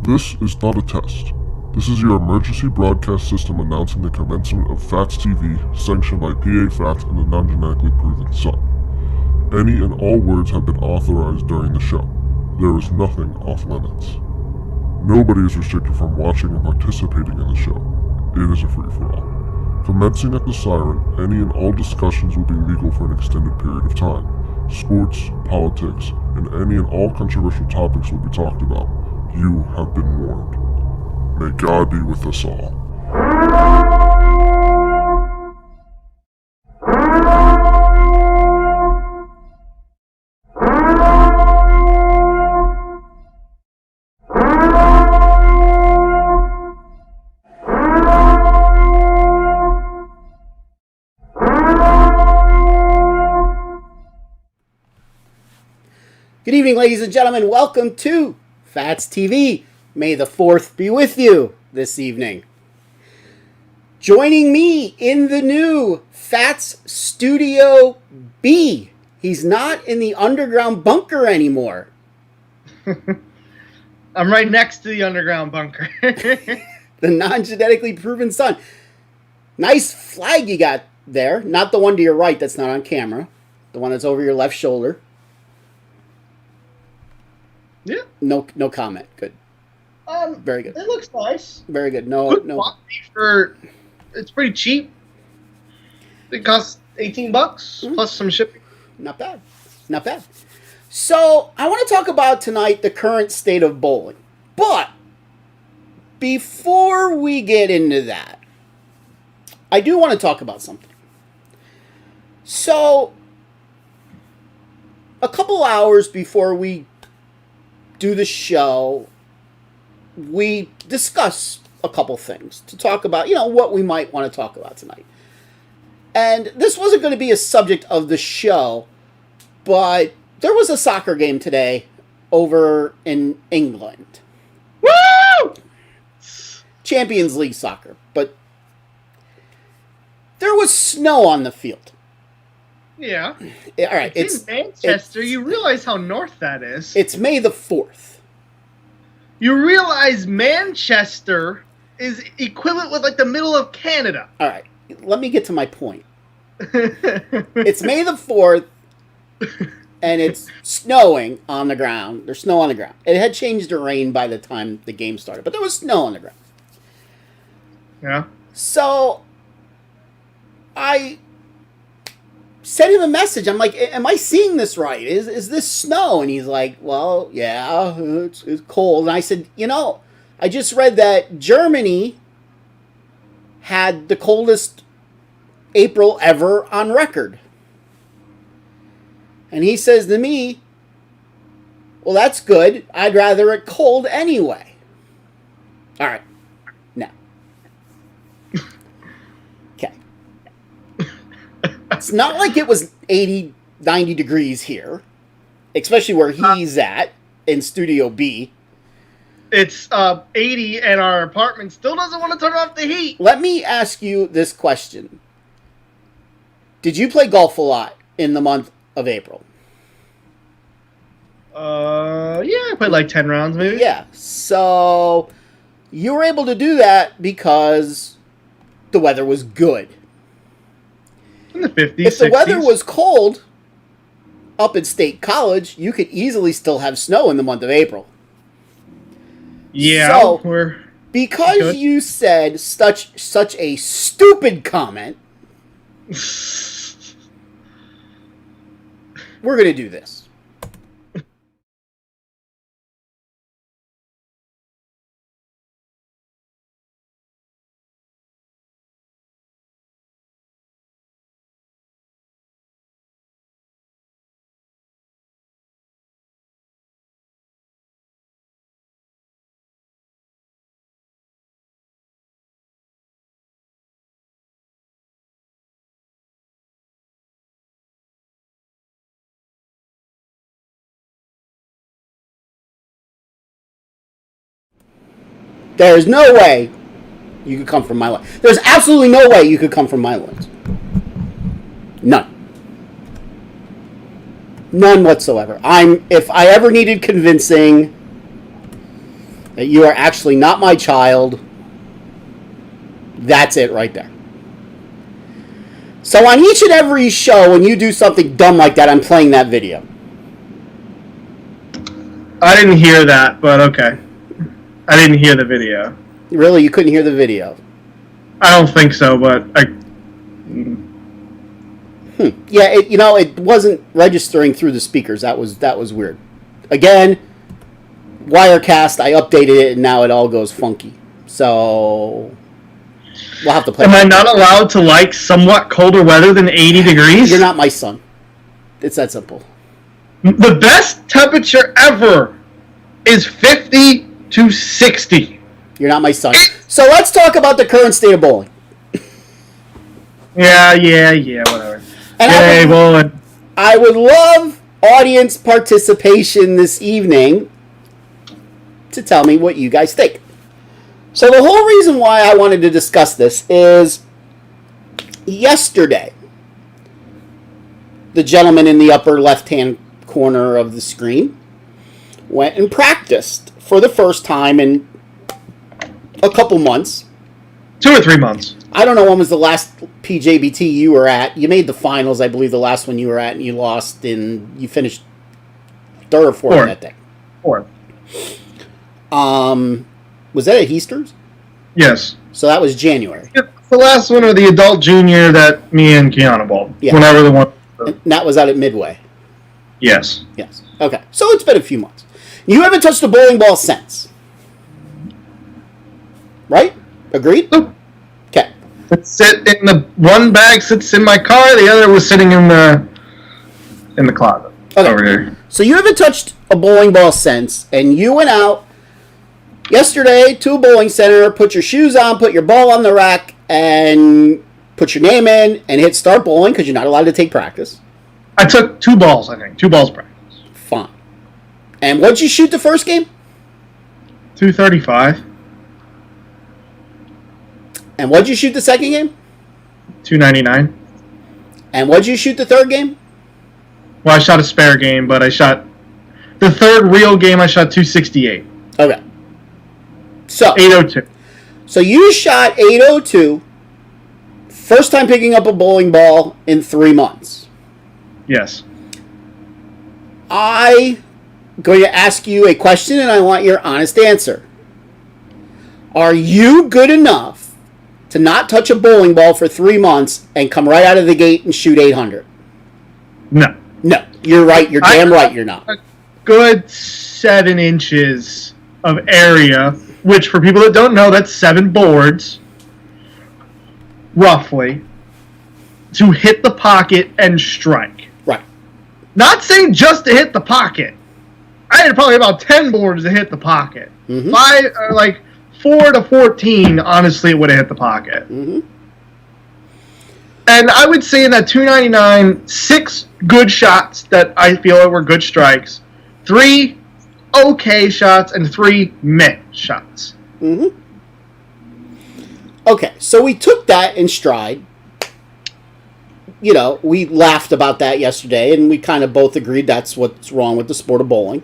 This is not a test. This is your emergency broadcast system announcing the commencement of Phatts TV, sanctioned by PA Phatts and the non-genetically proven son. Any and all words have been authorized during the show. There is nothing off limits. Nobody is restricted from watching and participating in the show. It is a free-for-all. Commencing at the siren, any and all discussions will be legal for an extended period of time. Sports, politics, and any and all controversial topics will be talked about. You have been warned. May God be with us all. Good evening, ladies and gentlemen. Welcome to Phatts TV. May the 4th be with you this evening. Joining me in the new Phatts Studio B. He's not in the underground bunker anymore. I'm right next to the underground bunker. The non-genetically proven son. Nice flag you got there. Not the one to your right that's not on camera. The one that's over your left shoulder. Yeah. No comment. Good. Very good. It looks nice. Very good. No. It's pretty cheap. It costs $18 plus some shipping. Not bad. Not bad. So, I want to talk about tonight the current state of bowling. But, before we get into that, I do want to talk about something. So, a couple hours before we do the show, we discuss a couple things to talk about, what we might want to talk about tonight. And this wasn't going to be a subject of the show, but there was a soccer game today over in England. Woo! Champions League soccer. But there was snow on the field. Yeah. All right. It's in Manchester. You realize how north that is. It's May the 4th. You realize Manchester is equivalent with like the middle of Canada. All right. Let me get to my point. It's May the 4th, and it's snowing on the ground. There's snow on the ground. It had changed to rain by the time the game started, but there was snow on the ground. Yeah. So, I sent him a message. I'm like, am I seeing this right? Is this snow? And he's like, well, yeah, it's cold. And I said, I just read that Germany had the coldest April ever on record. And he says to me, well, that's good. I'd rather it cold anyway. All right. Now. Okay. It's not like it was 80, 90 degrees here, especially where he's at in Studio B. It's 80 and our apartment still doesn't want to turn off the heat. Let me ask you this question. Did you play golf a lot in the month of April? Yeah, I played like 10 rounds maybe. Yeah, so you were able to do that because the weather was good. In the 50s, If the 60s. weather was cold up at State College, you could easily still have snow in the month of April. Yeah, so, because you said such a stupid comment, we're going to do this. There's no way you could come from my line. There's absolutely no way you could come from my lines. None. None whatsoever. If I ever needed convincing, that you are actually not my child. That's it right there. So on each and every show, when you do something dumb like that, I'm playing that video. I didn't hear that, but okay. I didn't hear the video. Really? You couldn't hear the video? I don't think so, but Yeah, it wasn't registering through the speakers. That was weird. Again, Wirecast, I updated it, and now it all goes funky. So we'll have to play. Am I not allowed to like somewhat colder weather than 80 degrees? You're not my son. It's that simple. The best temperature ever is 50 to 60. You're not my son. So let's talk about the current state of bowling. Yeah, whatever. And I would love audience participation this evening to tell me what you guys think. So the whole reason why I wanted to discuss this is yesterday, the gentleman in the upper left-hand corner of the screen went and practiced for the first time in a couple months. 2 or 3 months. I don't know when was the last PJBT you were at. You made the finals, I believe, the last one you were at, and you lost, and you finished third or fourth that day. Fourth. Was that at Heasters? Yes. So that was January. The last one, or the adult junior that me and Kiana bowled. Yeah. Whenever the one. And that was out at Midway. Yes. Yes. Okay. So it's been a few months. You haven't touched a bowling ball since. Right? Agreed? Nope. Okay. One bag sits in my car, the other was sitting in the closet. Okay. Over here. So you haven't touched a bowling ball since, and you went out yesterday to a bowling center, put your shoes on, put your ball on the rack, and put your name in, and hit start bowling because you're not allowed to take practice. I took 2 balls, I think. 2 balls practice. Fine. And what'd you shoot the first game? 235. And what'd you shoot the second game? 299. And what'd you shoot the third game? Well, I shot a spare game, but I shot... The third real game, I shot 268. Okay. So 802. So you shot 802, first time picking up a bowling ball in 3 months. Yes. I'm going to ask you a question, and I want your honest answer. Are you good enough to not touch a bowling ball for 3 months and come right out of the gate and shoot 800? No. No. You're right. You're damn right you're not. A good 7 inches of area, which for people that don't know, that's 7 boards, roughly, to hit the pocket and strike. Right. Not saying just to hit the pocket. I had probably about 10 boards to hit the pocket. Mm-hmm. 4 to 14, honestly, it would have hit the pocket. Mm-hmm. And I would say in that 299, 6 good shots that I feel were good strikes, 3 okay shots, and 3 meh shots. Mm-hmm. Okay, so we took that in stride. You know, we laughed about that yesterday, and we kind of both agreed that's what's wrong with the sport of bowling.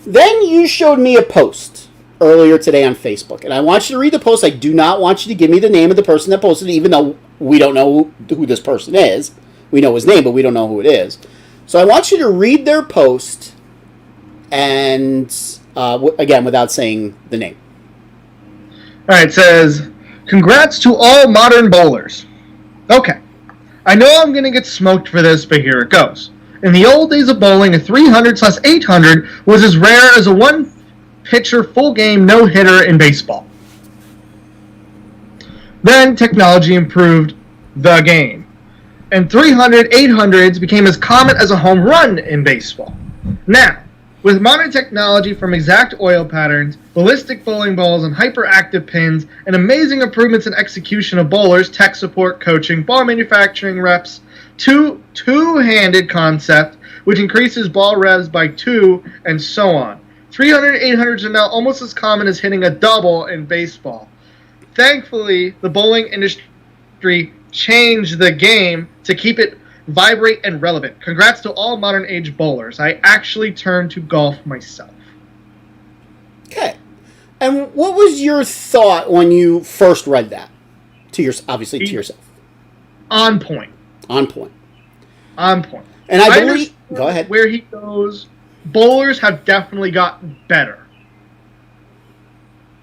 Then you showed me a post earlier today on Facebook, and I want you to read the post. I do not want you to give me the name of the person that posted it, even though we don't know who this person is. We know his name, but we don't know who it is. So I want you to read their post, and again, without saying the name. All right, it says, congrats to all modern bowlers. Okay, I know I'm going to get smoked for this, but here it goes. In the old days of bowling, a 300/800 was as rare as a one-pitcher full-game no-hitter in baseball. Then technology improved the game, and 300/800s became as common as a home run in baseball. Now, with modern technology from exact oil patterns, ballistic bowling balls, and hyperactive pins, and amazing improvements in execution of bowlers, tech support, coaching, ball manufacturing reps, two-handed concept, which increases ball revs by 2, and so on. 300/800s are now almost as common as hitting a double in baseball. Thankfully, the bowling industry changed the game to keep it vibrate and relevant. Congrats to all modern age bowlers. I actually turned to golf myself. Okay. And what was your thought when you first read that? Obviously to yourself. On point. On point. On point. And I believe... Go ahead. Where he goes, bowlers have definitely gotten better.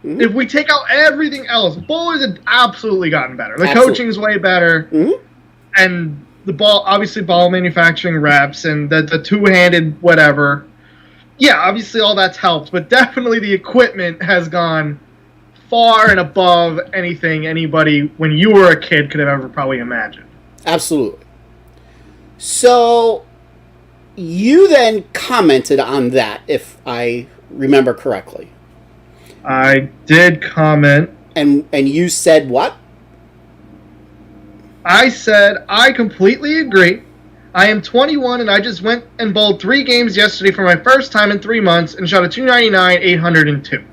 Mm-hmm. If we take out everything else, bowlers have absolutely gotten better. The coaching's way better. Mm-hmm. And the ball manufacturing reps and the two-handed whatever. Yeah, obviously all that's helped, but definitely the equipment has gone far and above anything anybody, when you were a kid, could have ever probably imagined. Absolutely. So, you then commented on that, if I remember correctly. I did comment. And you said what? I said, I completely agree. I am 21 and I just went and bowled 3 games yesterday for my first time in 3 months and shot a 299, 802.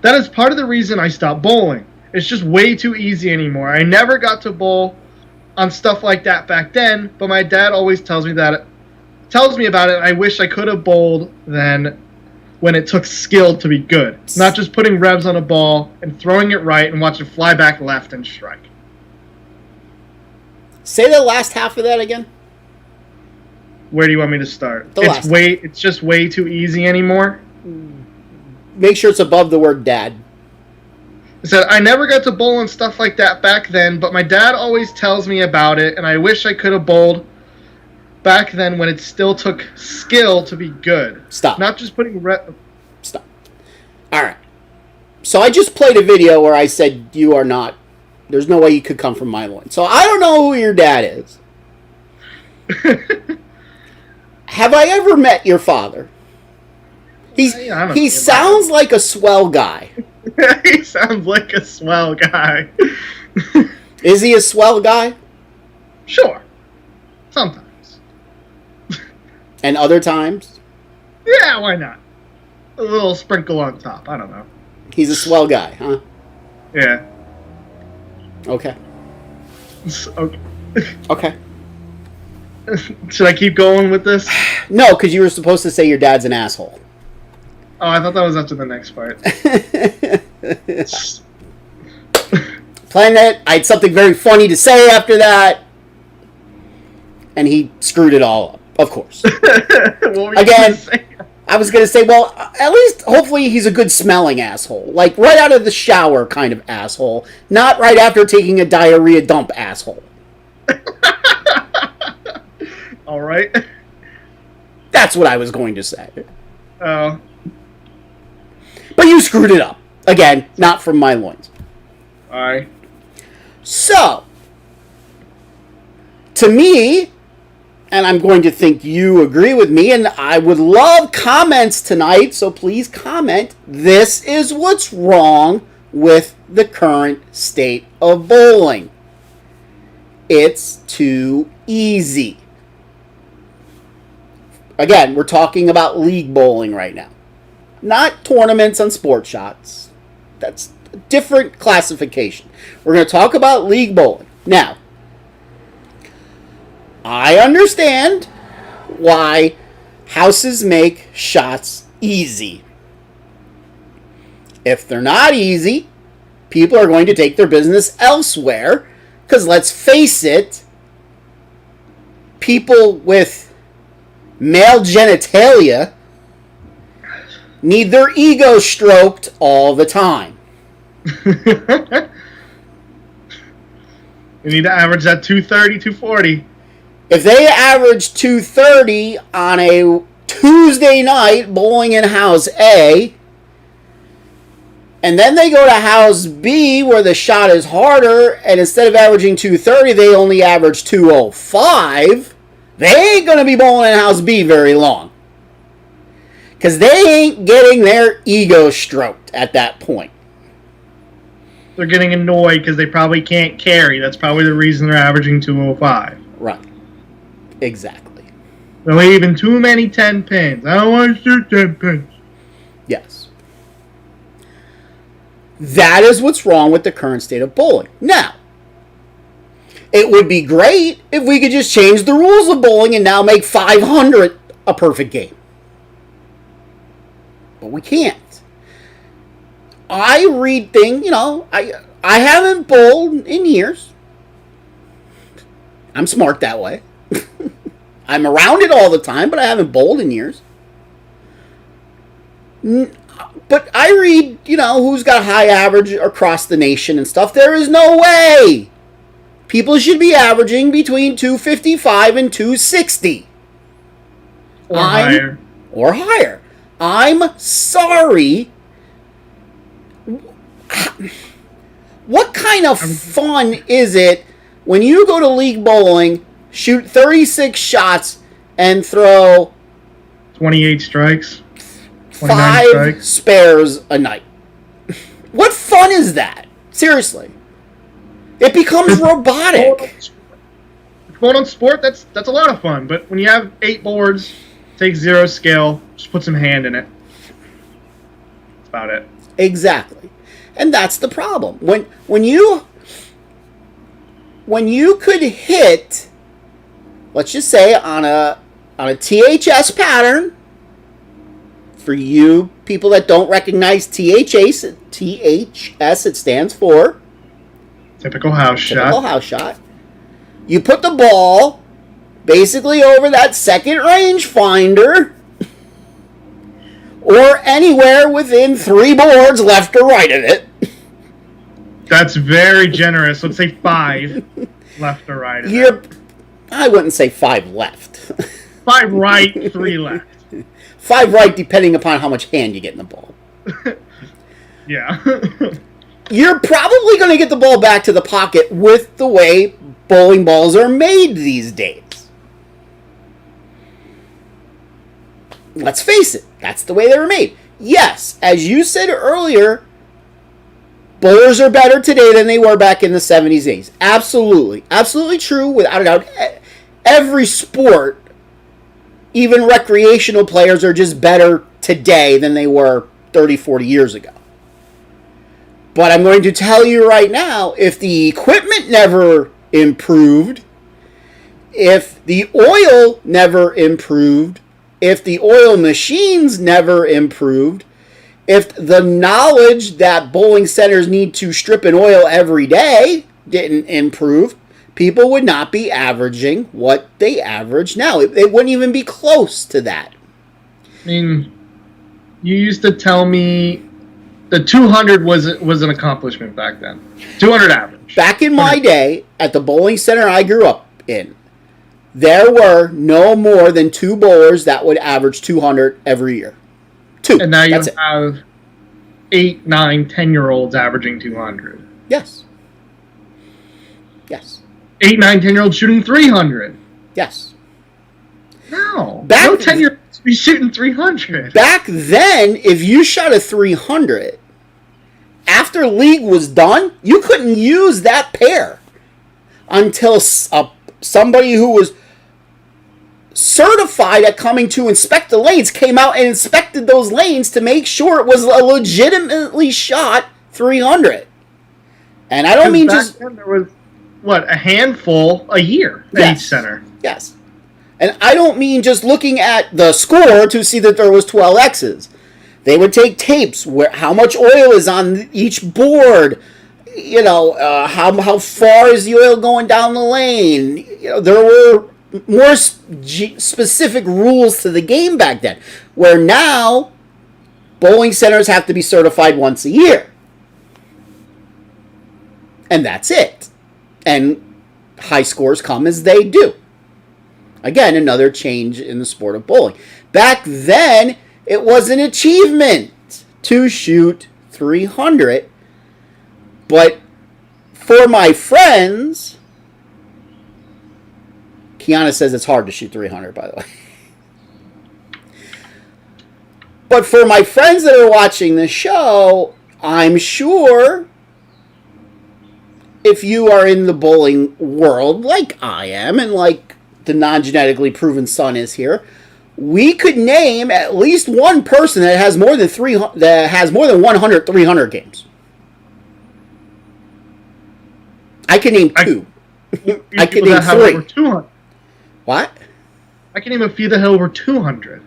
That is part of the reason I stopped bowling. It's just way too easy anymore. I never got to bowl on stuff like that back then, but my dad always tells me about it. I wish I could have bowled then when it took skill to be good. Not just putting revs on a ball and throwing it right and watch it fly back left and strike. Say the last half of that again. Where do you want me to start? It's just way too easy anymore. Make sure it's above the word dad. I said, I never got to bowl and stuff like that back then, but my dad always tells me about it, and I wish I could have bowled back then when it still took skill to be good. Stop. Not just putting... Stop. All right. So I just played a video where I said you are not... There's no way you could come from my loin. So I don't know who your dad is. Have I ever met your father? He sounds like a swell guy. He sounds like a swell guy. Is he a swell guy? Sure. Sometimes. And other times? Yeah, why not? A little sprinkle on top. I don't know. He's a swell guy, huh? Yeah. Okay. Okay. Okay. Should I keep going with this? No, because you were supposed to say your dad's an asshole. Oh, I thought that was after the next part. Playing that, I had something very funny to say after that, and he screwed it all up, of course. Again, I was going to say, well, at least, hopefully, he's a good smelling asshole. Like, right out of the shower kind of asshole. Not right after taking a diarrhea dump asshole. All right. That's what I was going to say. Oh. But you screwed it up. Again, not from my loins. All right. So, to me, and I'm going to think you agree with me, and I would love comments tonight, so please comment. This is what's wrong with the current state of bowling. It's too easy. Again, we're talking about league bowling right now. Not tournaments on sports shots. That's a different classification. We're going to talk about league bowling. Now, I understand why houses make shots easy. If they're not easy, people are going to take their business elsewhere. Because let's face it, people with male genitalia need their ego stroked all the time. You need to average that 230, 240. If they average 230 on a Tuesday night bowling in House A, and then they go to House B where the shot is harder, and instead of averaging 230, they only average 205, they ain't going to be bowling in House B very long. Because they ain't getting their ego stroked at that point. They're getting annoyed because they probably can't carry. That's probably the reason they're averaging 205. Right. Exactly. They're leaving too many 10 pins. I don't want to shoot 10 pins. Yes. That is what's wrong with the current state of bowling. Now, it would be great if we could just change the rules of bowling and now make 500 a perfect game. But we can't. I read things, I haven't bowled in years. I'm smart that way. I'm around it all the time, but I haven't bowled in years. But I read, who's got high average across the nation and stuff. There is no way people should be averaging between 255 and 260. Or higher. I'm sorry. What kind of fun is it when you go to league bowling, shoot 36 shots, and throw 28 strikes? 5 strikes. Spares a night? What fun is that? Seriously. It becomes robotic. Going on sport, that's a lot of fun. But when you have 8 boards, take 0 skill, just put some hand in it. That's about it. Exactly. And that's the problem. When you could hit, let's just say on a THS pattern, for you people that don't recognize THS, it stands for Typical house shot. You put the ball basically over that second rangefinder or anywhere within 3 boards left or right of it. That's very generous. Let's say 5 left or right of it. I wouldn't say 5 left. 5 right, 3 left. 5 right, depending upon how much hand you get in the ball. Yeah. You're probably going to get the ball back to the pocket with the way bowling balls are made these days. Let's face it, that's the way they were made. Yes, as you said earlier, bowlers are better today than they were back in the 70s, 80s. Absolutely. Absolutely true, without a doubt. Every sport, even recreational players, are just better today than they were 30, 40 years ago. But I'm going to tell you right now, if the equipment never improved, if the oil never improved, if the oil machines never improved, if the knowledge that bowling centers need to strip and oil every day didn't improve, people would not be averaging what they average now. It wouldn't even be close to that. I mean, you used to tell me the 200 was an accomplishment back then. 200 average. Back in my day, at the bowling center I grew up in, there were no more than 2 bowlers that would average 200 every year. 2. And now you have 8, 9, 10-year-olds averaging 200. Yes. Yes. 8, 9, 10-year-olds shooting 300. Yes. No. No 10-year-olds be shooting 300. Back then, if you shot a 300, after league was done, you couldn't use that pair until somebody who was certified at coming to inspect the lanes came out and inspected those lanes to make sure it was a legitimately shot 300. And I don't mean just... Then there was, a handful a year at each center. Yes. And I don't mean just looking at the score to see that there was 12 X's. They would take tapes, how much oil is on each board, how far is the oil going down the lane. There were more specific rules to the game back then, where now bowling centers have to be certified once a year. And that's it. And high scores come as they do. Again, another change in the sport of bowling. Back then, it was an achievement to shoot 300. But for my friends... Kiana says it's hard to shoot 300, by the way. But for my friends that are watching the show, I'm sure if you are in the bowling world, like I am, and like the non-genetically proven son is here, we could name at least one person that has more than 100 300 games. I can name 2. I can name 3. What? I can name a few that have over 200.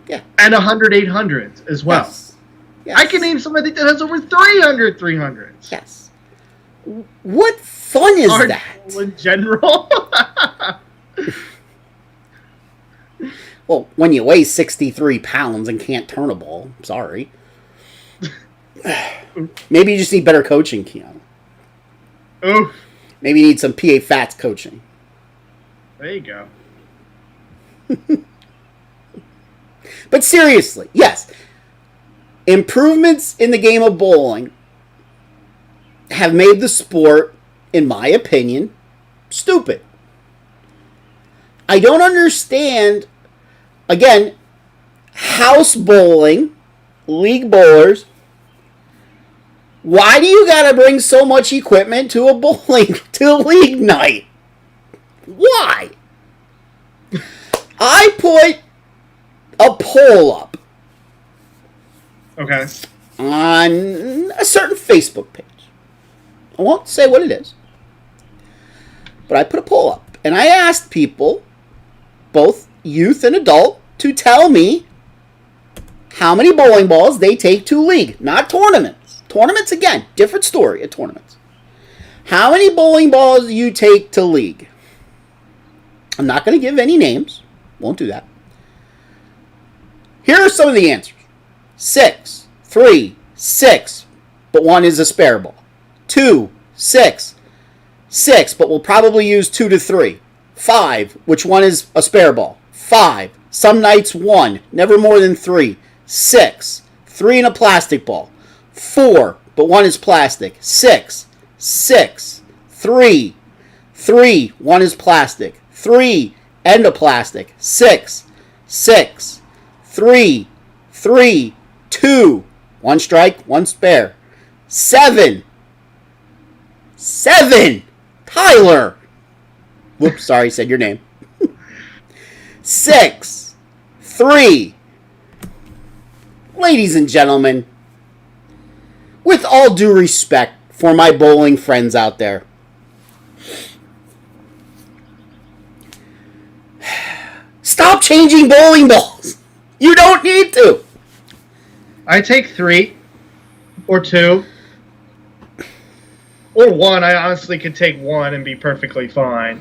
Yeah. And 100 800s as well. Yes. Yes. I can name something I think that has over 300 300s. Yes. What fun is that? In general. Well, when you weigh 63 pounds and can't turn a ball, sorry. Maybe you just need better coaching, Keanu. Oh. Maybe you need some PA Phatts coaching. There you go. But seriously, yes. Improvements in the game of bowling have made the sport, in my opinion, stupid. I don't understand, again, house bowling, league bowlers. Why do you gotta bring so much equipment to a league night? Why? I put a poll up. Okay. On a certain Facebook page. I won't say what it is. But I put a poll up. And I asked people, both youth and adult, to tell me how many bowling balls they take to league. Not tournaments. Tournaments, again, different story at tournaments. How many bowling balls do you take to league? I'm not going to give any names. Won't do that. Here are some of the answers. 6, 3, 6, but one is a spare ball. 2, 6, 6, but we'll probably use 2 to 3. 5, which one is a spare ball. 5, some nights 1, never more than 3. 6, 3 and a plastic ball. 4, but one is plastic. 6, 6, 3, 3, one is plastic. 3 and a plastic. 6, 6, 3, 3, 2, one strike, one spare. 7, 7, Tyler. Whoops, sorry, said your name. 6, 3. Ladies and gentlemen, with all due respect for my bowling friends out there, stop changing bowling balls. You don't need to. I take 3 or 2 or 1. I honestly could take 1 and be perfectly fine.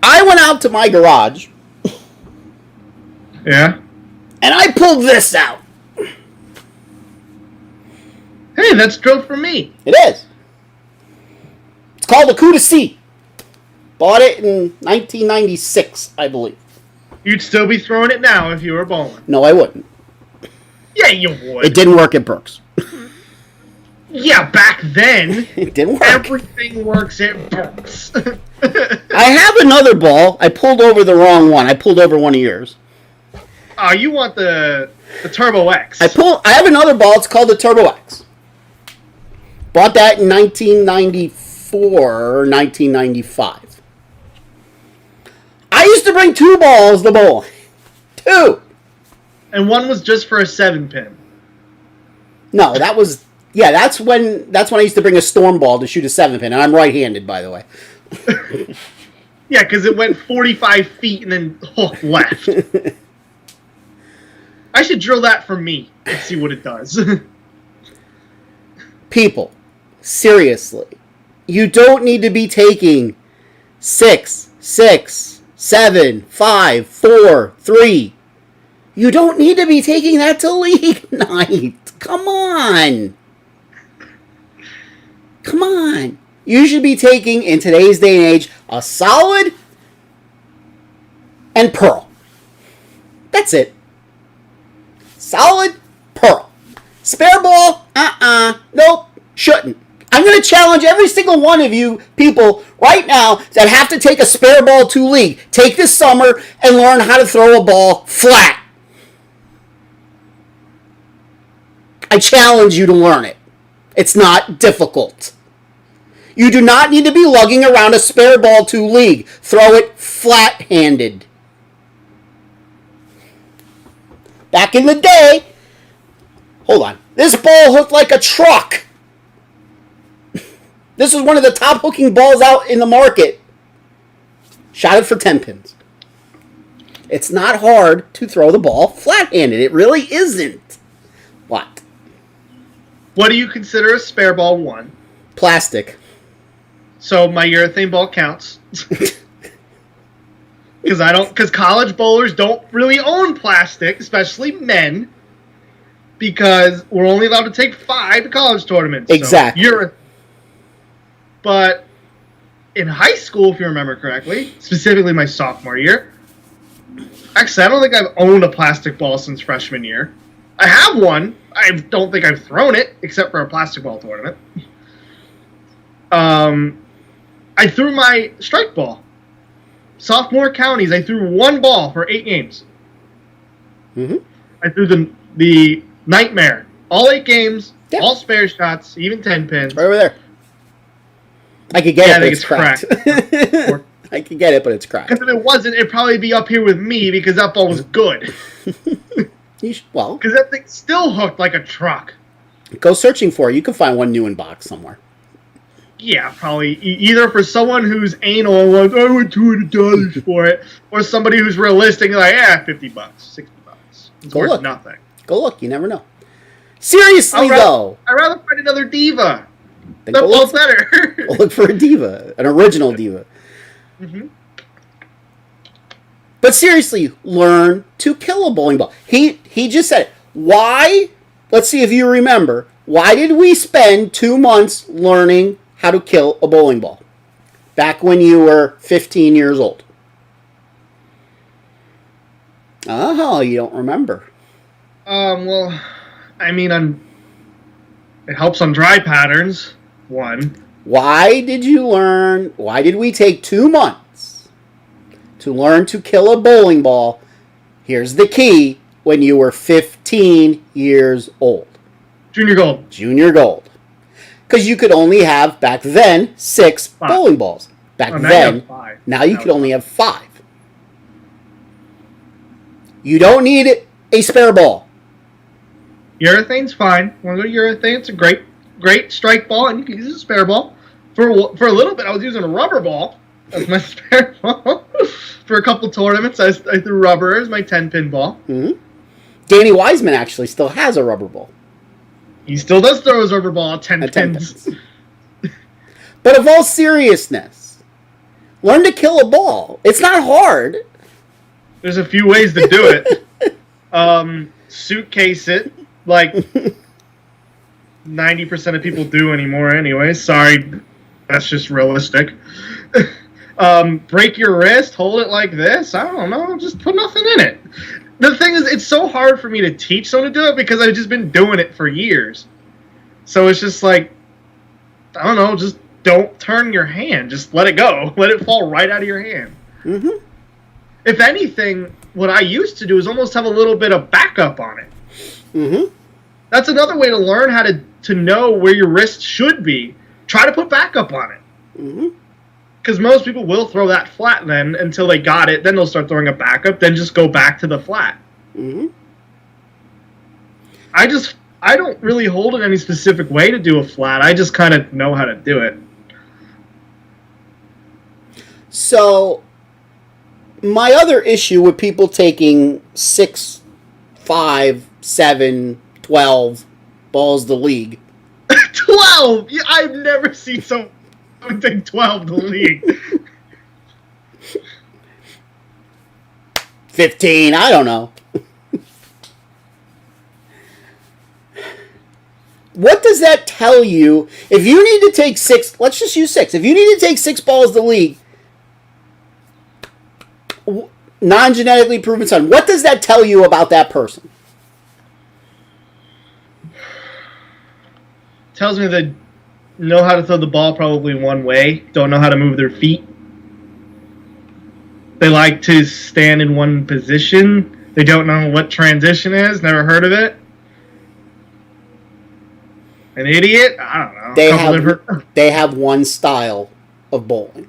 I went out to my garage. Yeah? And I pulled this out. Hey, that's drilled for me. It is. It's called a coup de C. Bought it in 1996, I believe. You'd still be throwing it now if you were bowling. No, I wouldn't. Yeah, you would. It didn't work at Brooks. Yeah, back then. It didn't work. Everything works at Brooks. I have another ball. I pulled over the wrong one. I pulled over one of yours. Oh, you want the Turbo X. I have another ball. It's called the Turbo X. Bought that in 1994 or 1995. I used to bring 2 balls to bowl. 2. And one was just for a 7-pin. No, that was... Yeah, that's when I used to bring a storm ball to shoot a 7-pin. And I'm right-handed, by the way. Yeah, because it went 45 feet and then left. I should drill that for me and see what it does. People, seriously, you don't need to be taking 6, 6, 7, 5, 4, 3. You don't need to be taking that to league night. Come on. Come on. You should be taking, in today's day and age, a solid and pearl. That's it. Solid pearl. Spare ball? Nope. Shouldn't. I'm going to challenge every single one of you people right now that have to take a spare ball to league. Take this summer and learn how to throw a ball flat. I challenge you to learn it. It's not difficult. You do not need to be lugging around a spare ball to league. Throw it flat-handed. Back in the day, hold on, this ball hooked like a truck. This is one of the top hooking balls out in the market. Shot it for 10 pins. It's not hard to throw the ball flat-handed. It really isn't. What? What do you consider a spare ball 1? Plastic. So my urethane ball counts. Because college bowlers don't really own plastic, especially men, because we're only allowed to take 5 to college tournaments. Exactly. So but in high school, if you remember correctly, specifically my sophomore year, actually, I don't think I've owned a plastic ball since freshman year. I have one. I don't think I've thrown it, except for a plastic ball tournament. I threw my strike ball. Sophomore counties, I threw 1 ball for 8 games. Mm-hmm. I threw the nightmare. All 8 games, all spare shots, even 10 pins. Right over there. I could get it, but it's cracked. I could get it, but it's cracked. Because if it wasn't, it'd probably be up here with me because that ball was good. Well, because that thing still hooked like a truck. Go searching for it. You can find one new in box somewhere. Yeah, probably either for someone who's anal and like, I want $200 for it, or somebody who's realistic and like, $50, $60. It's worth nothing. Go look. You never know. Seriously, though. I'd rather find another diva. Then That ball's better. Go look for a diva, an original diva. Mm-hmm. But seriously, learn to kill a bowling ball. He just said it. Why? Let's see if you remember. Why did we spend 2 months learning how to kill a bowling ball? Back when you were 15 years old. Oh, you don't remember. Well, I mean, it helps on dry patterns, 1. Why did we take 2 months to learn to kill a bowling ball? Here's the key: when you were 15 years old. Junior gold. Junior gold. Because you could only have, back then, 6 bowling balls. Back then, now you could only have 5. You don't need a spare ball. Urethane's fine. Want to go to urethane? It's a great strike ball, and you can use a spare ball. For a little bit, I was using a rubber ball as my spare ball. For a couple tournaments, I threw rubber as my 10-pin ball. Mm-hmm. Danny Wiseman actually still has a rubber ball. He still does throw his rubber ball at 10 pins. But of all seriousness, learn to kill a ball. It's not hard. There's a few ways to do it. Suitcase it, like 90% of people do anymore anyway. Sorry, that's just realistic. Break your wrist, hold it like this. I don't know, just put nothing in it. The thing is, it's so hard for me to teach someone to do it because I've just been doing it for years. So it's just like, I don't know, just don't turn your hand. Just let it go. Let it fall right out of your hand. Mm-hmm. If anything, what I used to do is almost have a little bit of backup on it. Mm-hmm. That's another way to learn how to know where your wrist should be. Try to put backup on it. Mm-hmm. Because most people will throw that flat then until they got it. Then they'll start throwing a backup. Then just go back to the flat. Mm-hmm. I don't really hold it any specific way to do a flat. I just kind of know how to do it. So, my other issue with people taking 6, 5, 7, 12 balls the league. 12? Yeah, I've never seen someone take 12 the league. 15, I don't know. What does that tell you? If you need to take 6, let's just use 6. If you need to take 6 balls the league, non-genetically proven son, what does that tell you about that person? Tells me they know how to throw the ball probably one way, don't know how to move their feet. They like to stand in one position. They don't know what transition is, never heard of it. An idiot? I don't know. They have one style of bowling.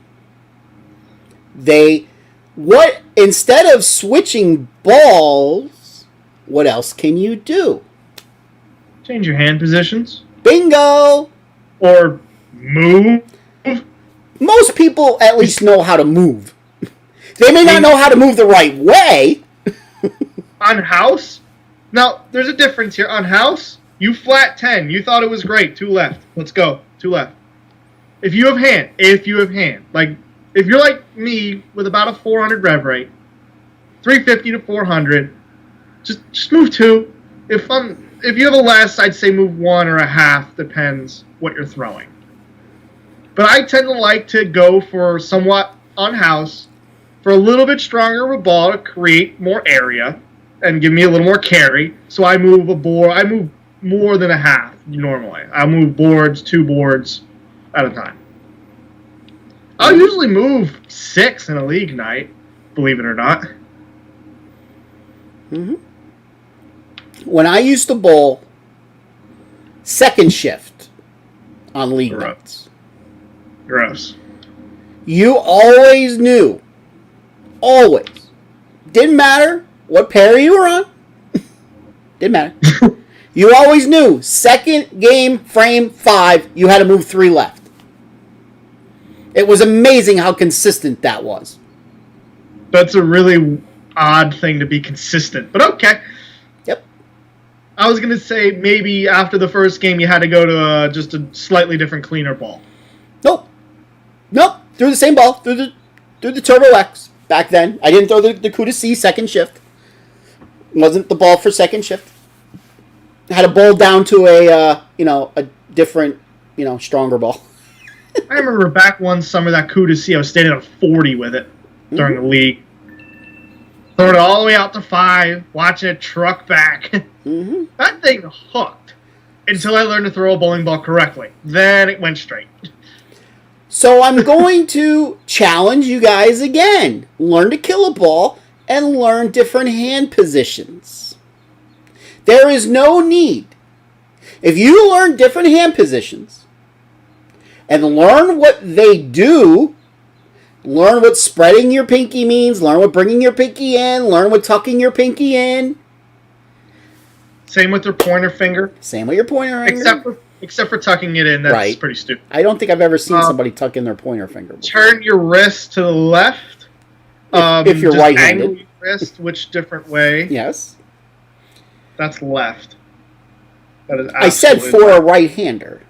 Instead of switching balls, what else can you do? Change your hand positions. Bingo! Or move. Most people at least know how to move. They may not know how to move the right way. On house, now there's a difference here. On house, you flat 10. You thought it was great. 2 left. Let's go. 2 left. If you have hand, like if you're like me with about a 400 rev rate, 350 to 400, just move 2. If you have a less, I'd say move 1 or a half. Depends what you're throwing. But I tend to like to go for somewhat on house for a little bit stronger of a ball to create more area and give me a little more carry. So I move more than a half normally. I move 2 boards at a time. I'll usually move 6 in a league night, believe it or not. Mm-hmm. When I used to bowl second shift on league nights. Gross. You always knew. Always. Didn't matter what pair you were on. Didn't matter. You always knew. Second game, frame 5, you had to move 3 left. It was amazing how consistent that was. That's a really odd thing to be consistent, but okay. Yep. I was going to say maybe after the first game you had to go to just a slightly different, cleaner ball. Nope. Threw the same ball. Threw the Turbo X back then. I didn't throw the Cuda C second shift. Wasn't the ball for second shift. Had to bowl down to a different, stronger ball. I remember back one summer that Cuda C, I was standing at 40 with it during the league. Throwing it all the way out to 5, watching it truck back. Mm-hmm. That thing hooked until I learned to throw a bowling ball correctly. Then it went straight. So I'm going to challenge you guys again. Learn to kill a ball and learn different hand positions. There is no need. If you learn different hand positions and learn what they do, learn what spreading your pinky means, learn what bringing your pinky in, learn what tucking your pinky in. Same with your pointer finger. Same with your pointer finger. Except for tucking it in. That's right. Pretty stupid. I don't think I've ever seen somebody tuck in their pointer finger before. Turn your wrist to the left. If you're right-handed. Angle your wrist which different way. Yes. That's left. That is I said for a right-hander.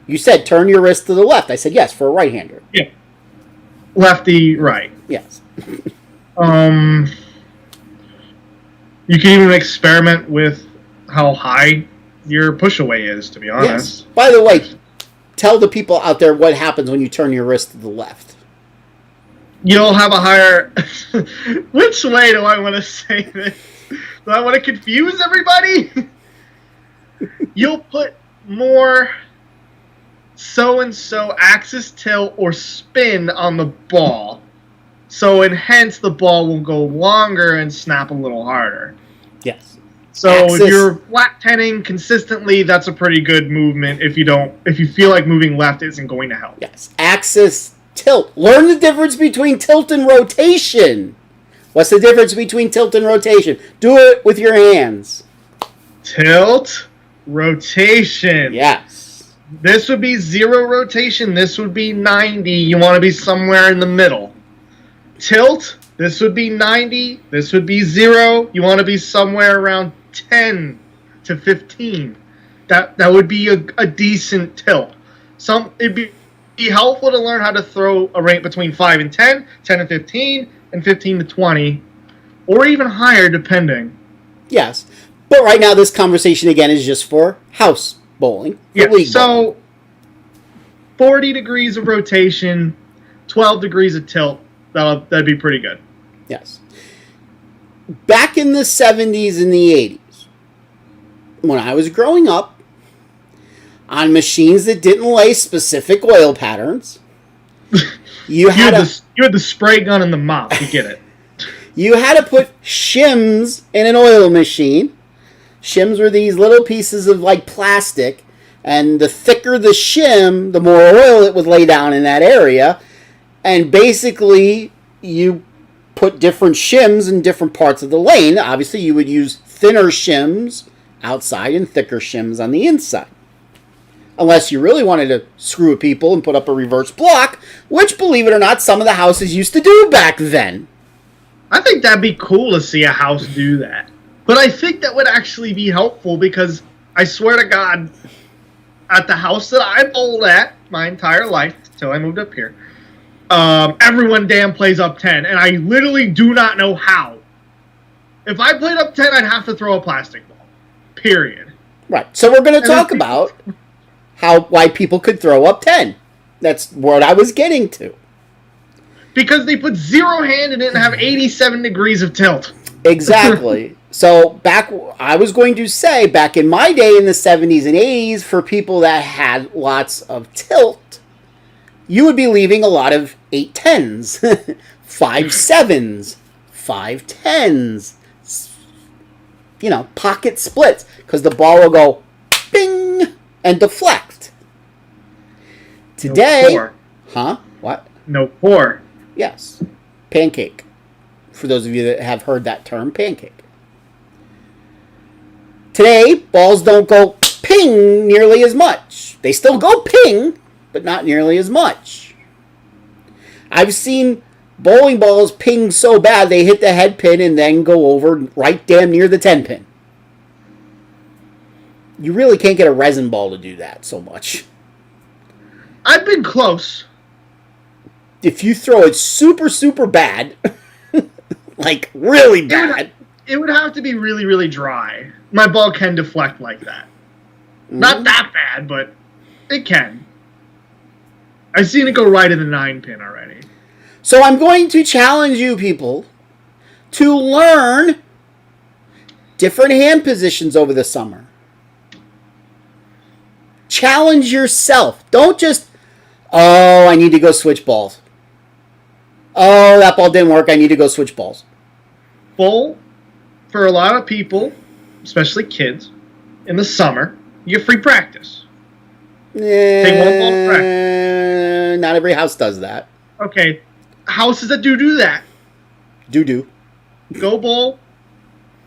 You said turn your wrist to the left. I said yes, for a right-hander. Yeah. Lefty, right. Yes. You can even experiment with how high your push away is, to be honest. Yes. By the way, tell the people out there what happens when you turn your wrist to the left. You'll have a higher... Which way do I want to say this? Do I want to confuse everybody? You'll put more so-and-so axis tilt or spin on the ball. So, and hence, the ball will go longer and snap a little harder. Yes. So, if you're flat tenning consistently, that's a pretty good movement. If you feel like moving left isn't going to help. Yes. Axis tilt. Learn the difference between tilt and rotation. What's the difference between tilt and rotation? Do it with your hands. Tilt, rotation. Yes. This would be 0 rotation. This would be 90. You want to be somewhere in the middle. Tilt, this would be 90. This would be 0. You want to be somewhere around 10 to 15. That would be a decent tilt. It'd be helpful to learn how to throw a rate between 5 and 10, 10 and 15, and 15 to 20, or even higher depending. Yes. But right now this conversation again is just for house bowling. Yeah, so bowling. 40 degrees of rotation, 12 degrees of tilt. That'd be pretty good. Yes. Back in the 70s and the 80s, when I was growing up, on machines that didn't lay specific oil patterns, you had the spray gun and the mop. You get it. You had to put shims in an oil machine. Shims were these little pieces of like plastic, and the thicker the shim, the more oil it would lay down in that area. And basically, you put different shims in different parts of the lane. Obviously, you would use thinner shims outside and thicker shims on the inside. Unless you really wanted to screw with people and put up a reverse block, which, believe it or not, some of the houses used to do back then. I think that'd be cool to see a house do that. But I think that would actually be helpful because I swear to God, at the house that I bowled at my entire life until I moved up here, everyone damn plays up 10, and I literally do not know how. If I played up 10, I'd have to throw a plastic ball. Period. Right. So we're going to talk about why people could throw up 10. That's what I was getting to. Because they put zero hand in it and have 87 degrees of tilt. Exactly. So I was going to say, back in my day in the 70s and 80s, for people that had lots of tilt, you would be leaving a lot of 8-10s, 5-7s, 5-10s, pocket splits, because the ball will go bing and deflect. Today, No pour. Huh? What? No pour. Yes. Pancake. For those of you that have heard that term, pancake. Today, balls don't go ping nearly as much. They still go ping, but not nearly as much. I've seen bowling balls ping so bad they hit the head pin and then go over right damn near the 10 pin. You really can't get a resin ball to do that so much. I've been close. If you throw it super, super bad, like really bad. It would have to be really, really dry. My ball can deflect like that. Mm-hmm. Not that bad, but it can. I've seen it go right in the 9 pin already. So I'm going to challenge you people to learn different hand positions over the summer. Challenge yourself. Don't just, I need to go switch balls. Oh, that ball didn't work. I need to go switch balls. Bowl, for a lot of people, especially kids, in the summer, you get free practice. Take one ball to practice. Not every house does that. Okay, houses that do that. Do. Go bowl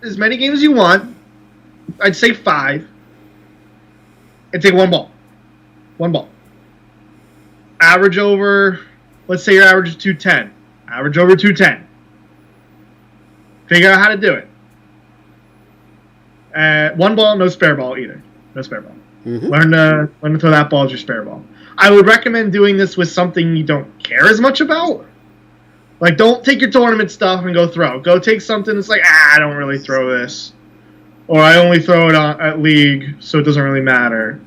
as many games as you want. I'd say 5. And take one ball. One ball. Average over, let's say your average is 210. Average over 210. Figure out how to do it. One ball, no spare ball either. No spare ball. Mm-hmm. Learn to throw that ball as your spare ball. I would recommend doing this with something you don't care as much about. Like, don't take your tournament stuff and go throw. Go take something that's like, I don't really throw this. Or I only throw it at league, so it doesn't really matter.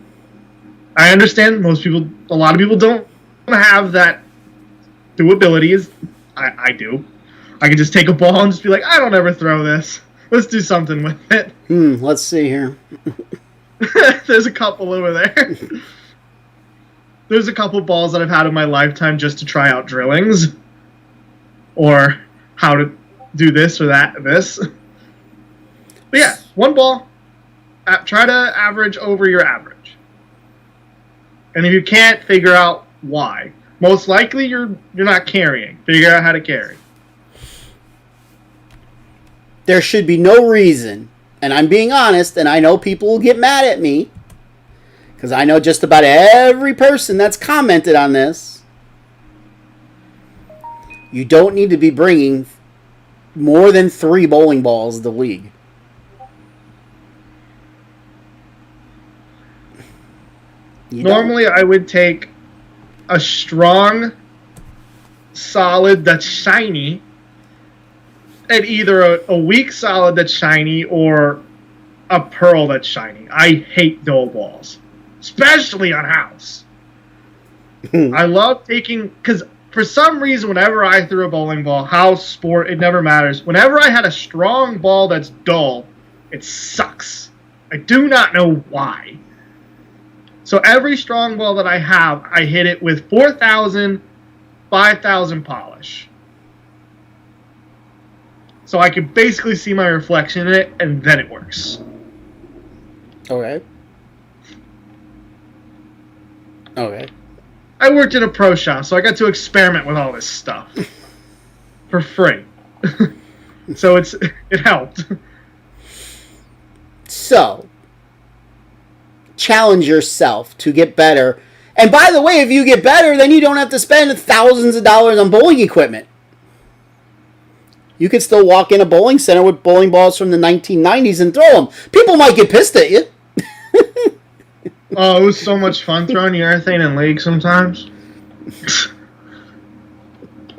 I understand a lot of people don't have that doability. I do. I can just take a ball and just be like, I don't ever throw this. Let's do something with it. Let's see here. There's a couple over there. There's a couple balls that I've had in my lifetime just to try out drillings. Or how to do this or this. But yeah, one ball. Try to average over your average. And if you can't, figure out why. Most likely you're not carrying. Figure out how to carry. There should be no reason, and I'm being honest, and I know people will get mad at me, because I know just about every person that's commented on this. You don't need to be bringing more than 3 bowling balls to the league. Normally, I would take a strong, solid that's shiny, and either a weak solid that's shiny or a pearl that's shiny. I hate dull balls, especially on house. I love taking, because for some reason, whenever I threw a bowling ball, house, sport, it never matters. Whenever I had a strong ball that's dull, it sucks. I do not know why. So every strong ball that I have, I hit it with 4,000, 5,000 polish. So I can basically see my reflection in it, and then it works. Okay. I worked in a pro shop, so I got to experiment with all this stuff. For free. So it helped. So, challenge yourself to get better. And by the way, if you get better, then you don't have to spend thousands of dollars on bowling equipment. You could still walk in a bowling center with bowling balls from the 1990s and throw them. People might get pissed at you. Oh, it was so much fun throwing urethane in league sometimes.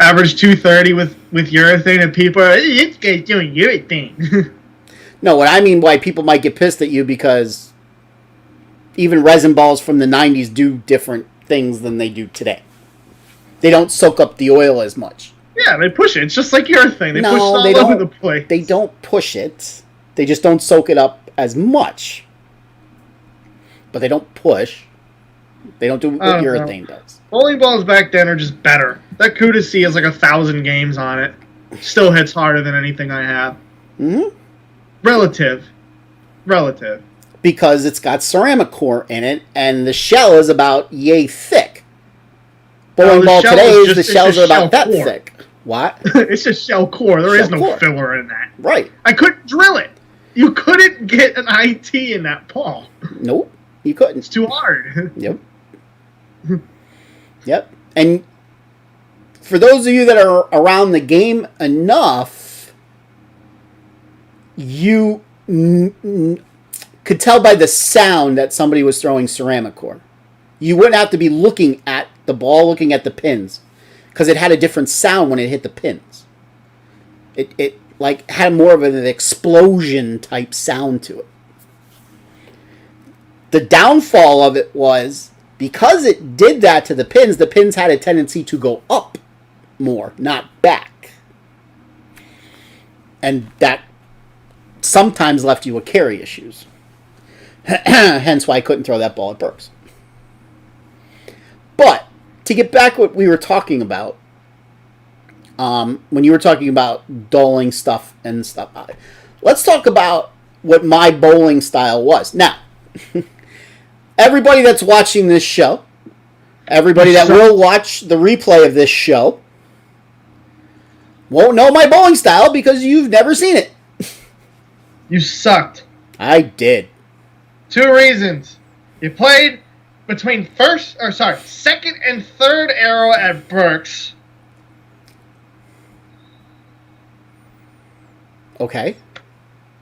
Average 230 with urethane, and people are, this guy's doing urethane. No, what I mean why people might get pissed at you, because even resin balls from the 90s do different things than they do today. They don't soak up the oil as much. Yeah, they push it. It's just like urethane. They push it all over the place. They don't push it. They just don't soak it up as much. But they don't push. They don't do what urethane does. Bowling balls back then are just better. That Kuda C has like 1,000 games on it. Still hits harder than anything I have. Mm-hmm. Relative. Because it's got ceramic core in it, and the shell is about yay thick. Bowling ball today, the shells are about that thick. What? It's just shell core. There is no filler in that. Right. I couldn't drill it. You couldn't get an IT in that ball. Nope. You couldn't. It's too hard. Yep. Yep. And for those of you that are around the game enough, you could tell by the sound that somebody was throwing ceramic core. You wouldn't have to be looking at the ball, looking at the pins, because it had a different sound when it hit the pins. It like had more of an explosion type sound to it. The downfall of it was, because it did that to the pins had a tendency to go up more, not back. And that sometimes left you with carry issues. Hence why I couldn't throw that ball at Burks. But, to get back what we were talking about, when you were talking about doling stuff and stuff, let's talk about what my bowling style was. Now, everybody that's watching this show, everybody that will watch the replay of this show, won't know my bowling style because you've never seen it. You sucked. I did. 2 reasons. You played between second and third arrow at Burks. Okay.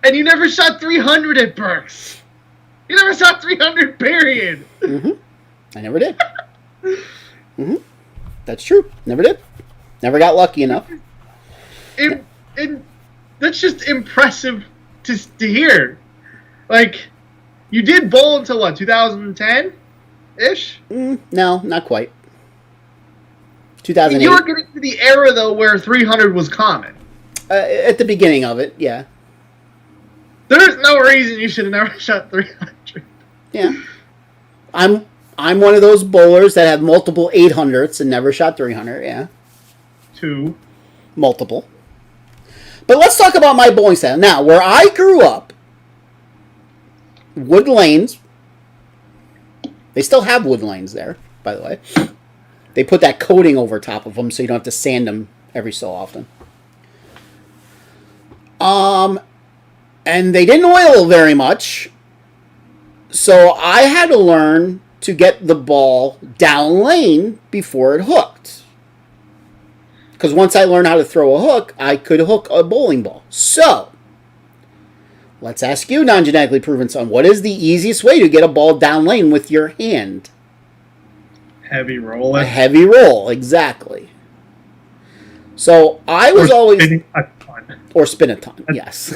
And you never shot 300 at Burks. You never shot 300, period. Mm-hmm. I never did. Mm-hmm. That's true. Never did. Never got lucky enough. That's just impressive to hear. Like, you did bowl until what, 2010-ish? No, not quite. 2008. You were getting to the era, though, where 300 was common. At the beginning of it, yeah. There's no reason you should have never shot 300. Yeah. I'm one of those bowlers that have multiple 800s and never shot 300, yeah. 2. Multiple. But let's talk about my bowling style. Now, where I grew up, wood lanes, they still have wood lanes there, by the way. They put that coating over top of them so you don't have to sand them every so often. And they didn't oil very much, so I had to learn to get the ball down lane before it hooked. Because once I learned how to throw a hook, I could hook a bowling ball. So, let's ask you, non-genetically proven son, what is the easiest way to get a ball down lane with your hand? Heavy roll. A heavy roll, exactly. So, I was always... Spin a ton. Or spin a ton, yes.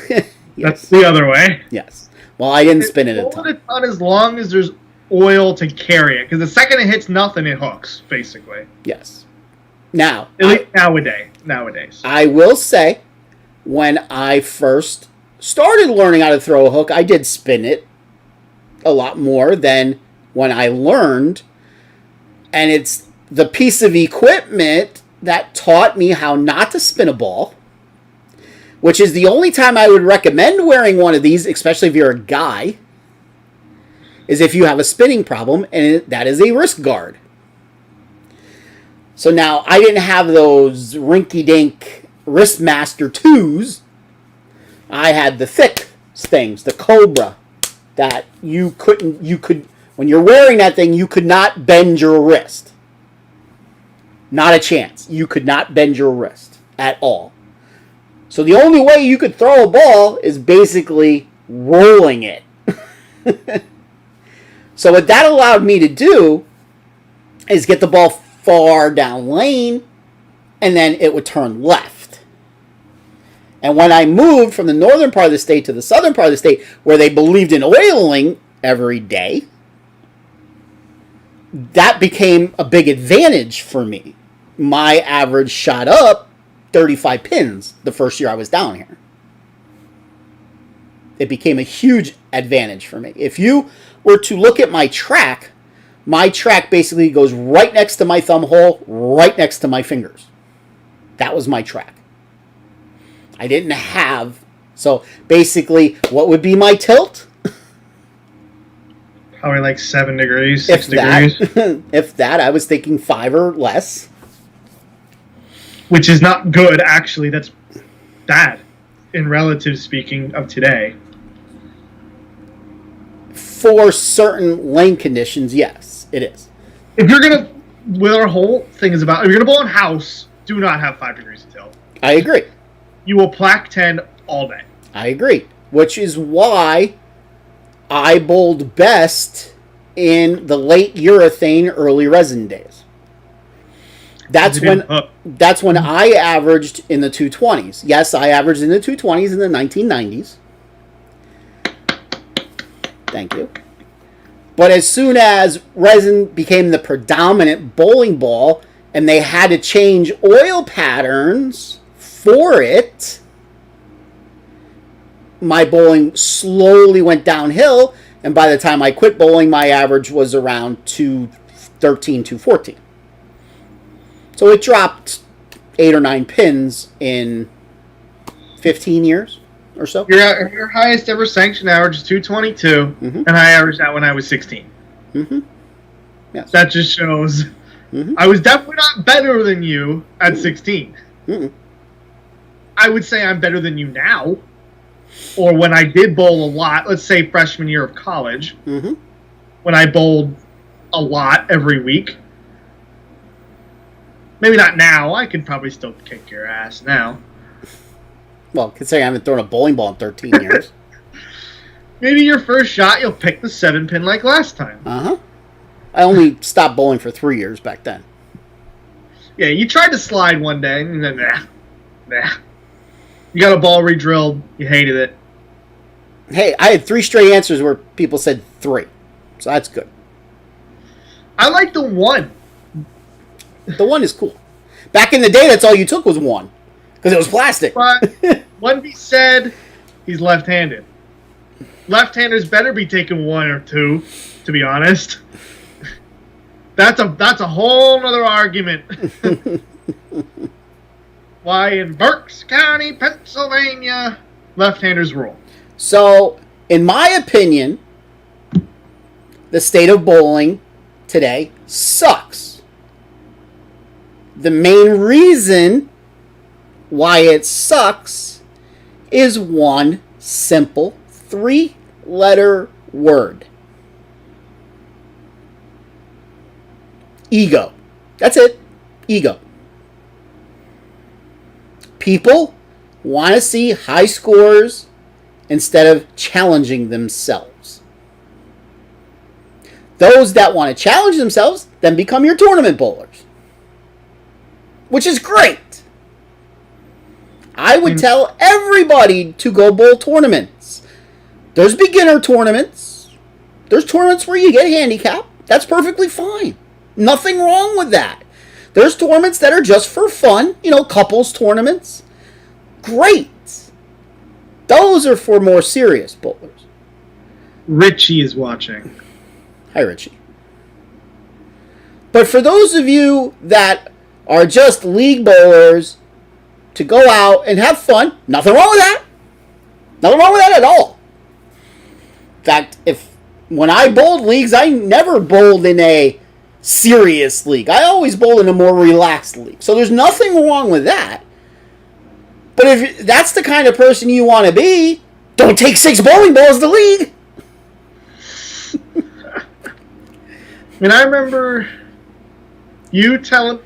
Yes. That's the other way. Yes. Well, I didn't spin it a ton. Hold a ton as long as there's oil to carry it. Because the second it hits nothing, it hooks, basically. Yes. Now, at least nowadays. I will say, when I first started learning how to throw a hook, I did spin it a lot more than when I learned. And it's the piece of equipment that taught me how not to spin a ball, which is the only time I would recommend wearing one of these, especially if you're a guy, is if you have a spinning problem, and that is a wrist guard. So now, I didn't have those rinky-dink Wristmaster 2s. I had the thick things, the Cobra, that you could When you're wearing that thing, you could not bend your wrist. Not a chance. You could not bend your wrist at all. So the only way you could throw a ball is basically rolling it. So what that allowed me to do is get the ball far down lane, and then it would turn left. And when I moved from the northern part of the state to the southern part of the state, where they believed in oiling every day, that became a big advantage for me. My average shot up 35 pins the first year I was down here. It became a huge advantage for me. If you were to look at my track basically goes right next to my thumb hole, right next to my fingers. That was my track. I didn't have... So basically, what would be my tilt? Probably like 7 degrees, 6 degrees. If that, I was thinking 5 or less. Which is not good, actually. That's bad, in relative speaking of today. For certain lane conditions, yes, it is. If you're going to... What our whole thing is about, if you're going to bowl in house, do not have 5 degrees of tilt. I agree. You will plaque 10 all day. I agree. Which is why I bowled best in the late urethane, early resin days. That's when I averaged in the 220s. Yes, I averaged in the 220s in the 1990s. Thank you. But as soon as resin became the predominant bowling ball and they had to change oil patterns for it, my bowling slowly went downhill, and by the time I quit bowling, my average was around 213, 214. So it dropped 8 or 9 pins in 15 years or so. Your highest ever sanction average is 222, and I averaged that when I was 16. Yes. That just shows I was definitely not better than you at 16. I would say I'm better than you now. Or when I did bowl a lot, let's say freshman year of college, when I bowled a lot every week. Maybe not now. I could probably still kick your ass now. Well, considering I haven't thrown a bowling ball in 13 years. Maybe your first shot, you'll pick the 7-pin like last time. I only stopped bowling for 3 years back then. Yeah, you tried to slide one day, and then, nah. You got a ball re-drilled. You hated it. Hey, I had 3 straight answers where people said 3. So that's good. I like the 1. The 1 is cool. Back in the day, that's all you took was 1. Because it was plastic. But one be said, he's left-handed. Left-handers better be taking 1 or 2, to be honest. That's a whole nother argument. Why in Berks County, Pennsylvania, left-handers rule. So, in my opinion, the state of bowling today sucks. The main reason why it sucks is one simple 3-letter word. Ego. That's it. Ego. People want to see high scores instead of challenging themselves. Those that want to challenge themselves then become your tournament bowlers, which is great. I would tell everybody to go bowl tournaments. There's beginner tournaments. There's tournaments where you get handicapped. That's perfectly fine. Nothing wrong with that. There's tournaments that are just for fun, couples tournaments. Great. Those are for more serious bowlers. Richie is watching. Hi, Richie. But for those of you that are just league bowlers to go out and have fun, nothing wrong with that. Nothing wrong with that at all. In fact, when I bowled leagues, I never bowled in a serious league. I always bowl in a more relaxed league. So there's nothing wrong with that. But if that's the kind of person you want to be, don't take 6 bowling balls to league. And I remember you telling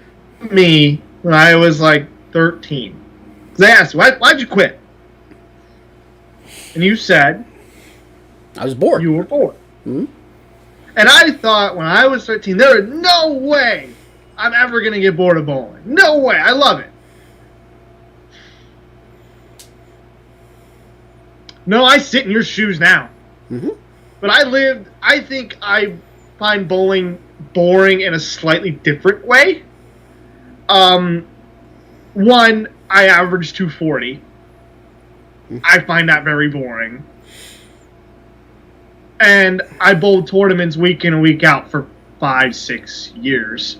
me when I was like 13. Because I asked, why'd you quit? And you said... I was bored. You were bored. Mm-hmm. And I thought when I was 13, there is no way I'm ever going to get bored of bowling. No way. I love it. No, I sit in your shoes now. Mm-hmm. But I think I find bowling boring in a slightly different way. One, I average 240. Mm-hmm. I find that very boring. And I bowled tournaments week in and week out for 5-6 years.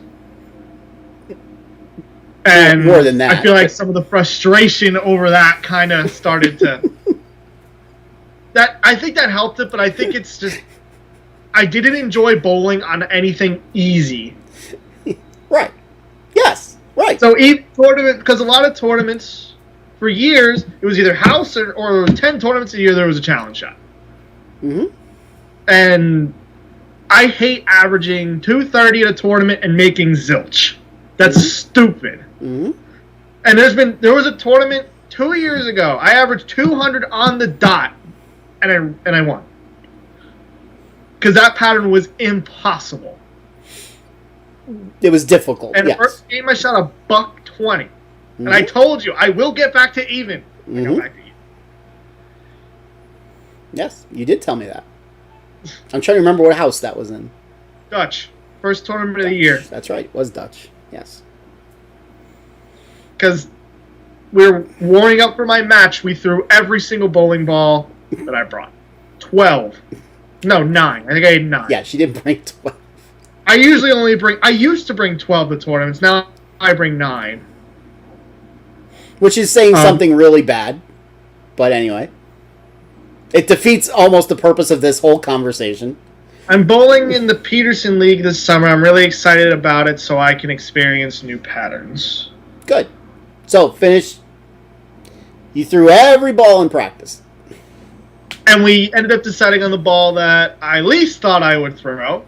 And more than that. I feel like some of the frustration over that kind of started to... I think that helped it, but I think it's just... I didn't enjoy bowling on anything easy. Right. Yes. Right. So each tournament... Because a lot of tournaments, for years, it was either house or 10 tournaments a year, there was a challenge shot. Mm-hmm. And I hate averaging 230 at a tournament and making zilch. That's stupid. Mm-hmm. And there was a tournament 2 years ago. I averaged 200 on the dot, and I won. Because that pattern was impossible. It was difficult. And yes. the first game I shot a $120. Mm-hmm. And I told you I will get back to even. Mm-hmm. I go back to even. Yes, you did tell me that. I'm trying to remember what house that was in. Dutch. First tournament of the year. That's right. It was Dutch. Yes. Because we were warming up for my match. We threw every single bowling ball that I brought. 12. No, 9. I think I had 9. Yeah, she didn't bring 12. I used to bring 12 to tournaments. Now I bring 9. Which is saying something really bad. But anyway. It defeats almost the purpose of this whole conversation. I'm bowling in the Peterson League this summer. I'm really excited about it so I can experience new patterns. Good. So, finish. You threw every ball in practice. And we ended up deciding on the ball that I least thought I would throw.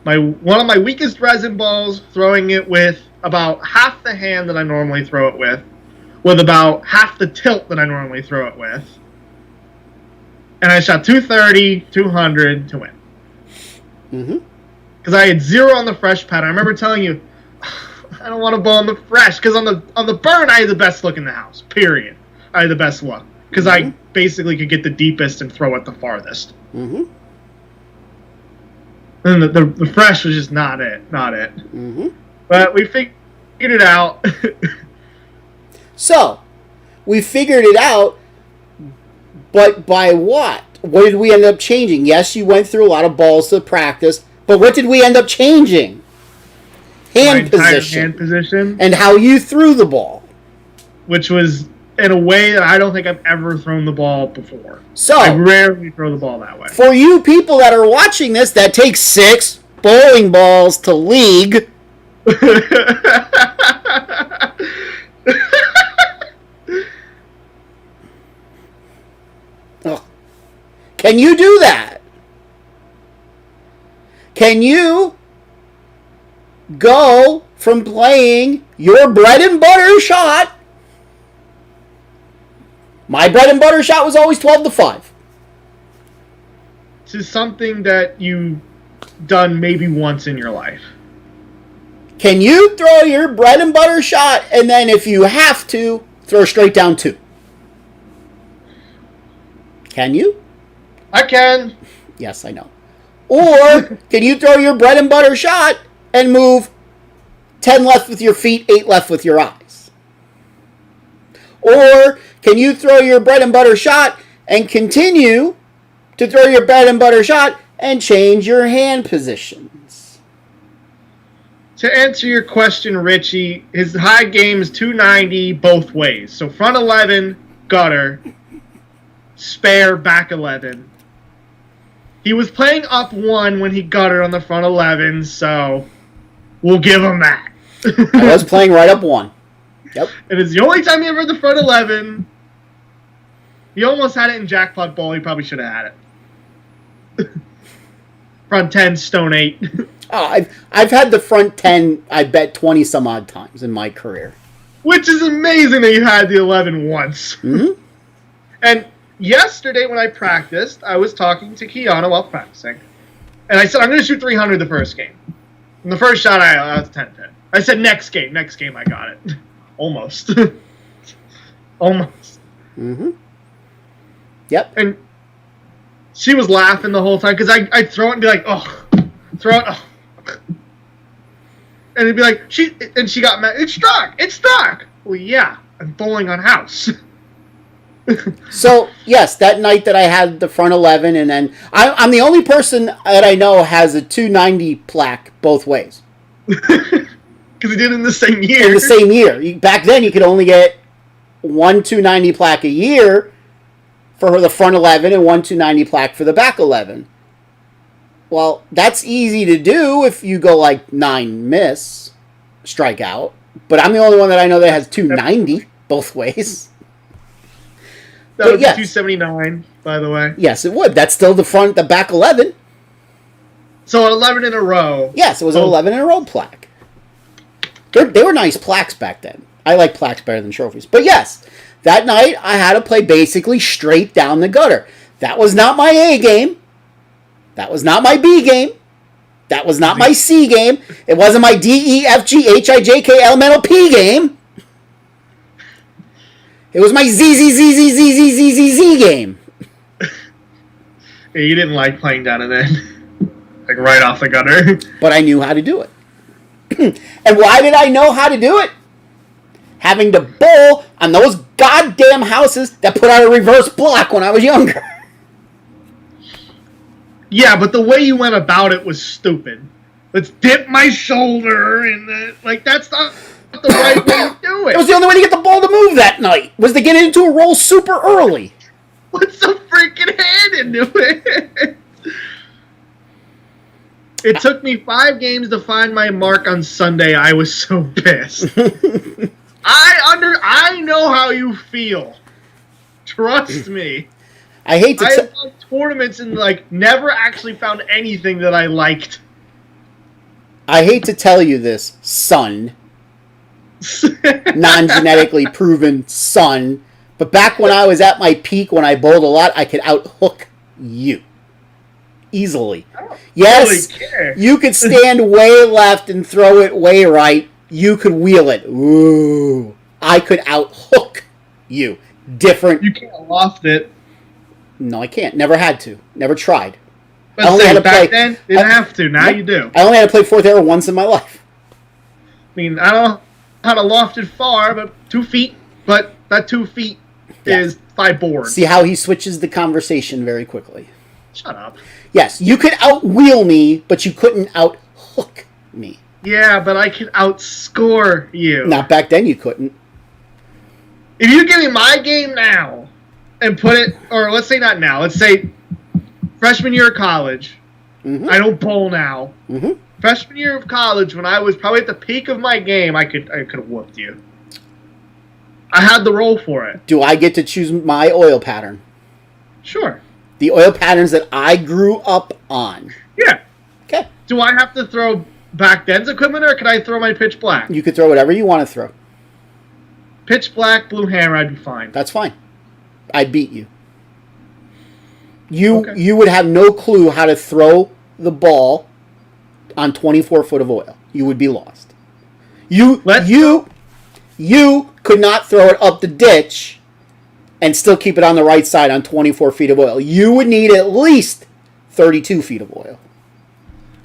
One of my weakest resin balls, throwing it with about half the hand that I normally throw it with about half the tilt that I normally throw it with. And I shot 230, 200 to win. Mm-hmm. Because I had 0 on the fresh pattern. I remember telling you, I don't want to bowl on the fresh. Because on the burn, I had the best look in the house. Period. I had the best look. Because I basically could get the deepest and throw it the farthest. Mm-hmm. And the fresh was just not it. Not it. Mm-hmm. But we figured it out. So, we figured it out. But by what? What did we end up changing? Yes, you went through a lot of balls to practice, but what did we end up changing? Hand position. And how you threw the ball. Which was in a way that I don't think I've ever thrown the ball before. So, I rarely throw the ball that way. For you people that are watching this, that takes 6 bowling balls to league. Can you do that? Can you go from playing your bread and butter shot? My bread and butter shot was always 12-5. To something that you've done maybe once in your life. Can you throw your bread and butter shot and then if you have to, throw straight down 2? Can you? I can. Yes, I know. Or can you throw your bread and butter shot and move 10 left with your feet, 8 left with your eyes? Or can you throw your bread and butter shot and continue to throw your bread and butter shot and change your hand positions? To answer your question, Richie, his high game is 290 both ways. So front 11, gutter, spare, back 11. He was playing up 1 when he gutted on the front 11, so we'll give him that. I was playing right up 1. Yep. And it's the only time he ever had the front 11. He almost had it in jackpot ball. He probably should have had it. Front 10, stone 8. Oh, I've had the front 10, I bet 20 some odd times in my career. Which is amazing that you had the 11 once. Mm-hmm. And yesterday when I practiced, I was talking to Kiana while practicing. And I said, I'm going to shoot 300 the first game. And the first shot, I was 10-10. I said, next game I got it. Almost. Almost. Mm-hmm. Yep. And she was laughing the whole time because I'd throw it and be like, oh, throw it, oh. And it'd be like, she got mad. It's struck. Well, yeah, I'm bowling on house. So, yes, that night that I had the front 11, and then I'm the only person that I know has a 290 plaque both ways. Because he did it in the same year. In the same year. Back then, you could only get one 290 plaque a year for the front 11 and one 290 plaque for the back 11. Well, that's easy to do if you go like 9 miss, strikeout. But I'm the only one that I know that has 290 both ways. That would be 279, by the way. Yes, it would. That's still the back 11. So an 11 in a row. Yes, it was an 11 in a row plaque. They were nice plaques back then. I like plaques better than trophies. But yes, that night I had to play basically straight down the gutter. That was not my A game. That was not my B game. That was not my C game. It wasn't my D, E, F, G, H, I, J, K, L, M, N, O, P game. It was my Z, Z, Z, Z, Z, Z, Z, Z, Z game. Yeah, you didn't like playing down and then. Like right off the gutter. But I knew how to do it. And why did I know how to do it? Having to bowl on those goddamn houses that put out a reverse block when I was younger. Yeah, but the way you went about it was stupid. Let's dip my shoulder in the... Like, that's not the right way to do it. It was the only way to get the ball to move that night, was to get it into a roll super early. Put some freaking hand into it. It took me 5 games to find my mark on Sunday. I was so pissed. I know how you feel. Trust me. I hate to I've won tournaments and never actually found anything that I liked. I hate to tell you this, son. Non-genetically proven son. But back when I was at my peak, when I bowled a lot, I could out-hook you. Easily. Yes, really you could stand way left and throw it way right. You could wheel it. Ooh. I could out-hook you. Different. You can't loft it. No, I can't. Never had to. Never tried. Let's I only say had to back play, then, didn't have to. Now you do. I only had to play fourth arrow once in my life. I mean, I don't know how to loft it far, but 2 feet. But that 2 feet is 5 boards. See how he switches the conversation very quickly. Shut up. Yes, you could out-wheel me, but you couldn't out-hook me. Yeah, but I can outscore you. Not back then you couldn't. If you give me my game now and put it, or let's say not now, let's say freshman year of college. Mm-hmm. I don't bowl now. Mm-hmm. Freshman year of college, when I was probably at the peak of my game, I could have whooped you. I had the roll for it. Do I get to choose my oil pattern? Sure. The oil patterns that I grew up on. Yeah. Okay. Do I have to throw back then's equipment, or can I throw my pitch black? You could throw whatever you want to throw. Pitch black, blue hammer, I'd be fine. That's fine. I'd beat you. You Okay. You would have no clue how to throw the ball on 24 foot of oil. You would be lost. You could not throw it up the ditch and still keep it on the right side on 24 feet of oil. You would need at least 32 feet of oil.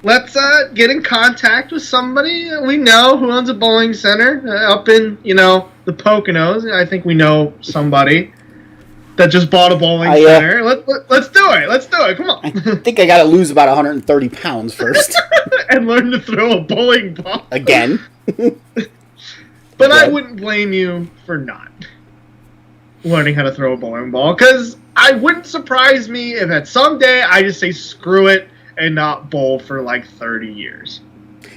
Let's get in contact with somebody we know who owns a bowling center up in, the Poconos. I think we know somebody that just bought a bowling center. Let's do it. Let's do it. Come on. I think I got to lose about 130 pounds first. And learn to throw a bowling ball. Again. But I wouldn't blame you for not learning how to throw a bowling ball, because I wouldn't surprise me if at some day I just say screw it and not bowl for 30 years.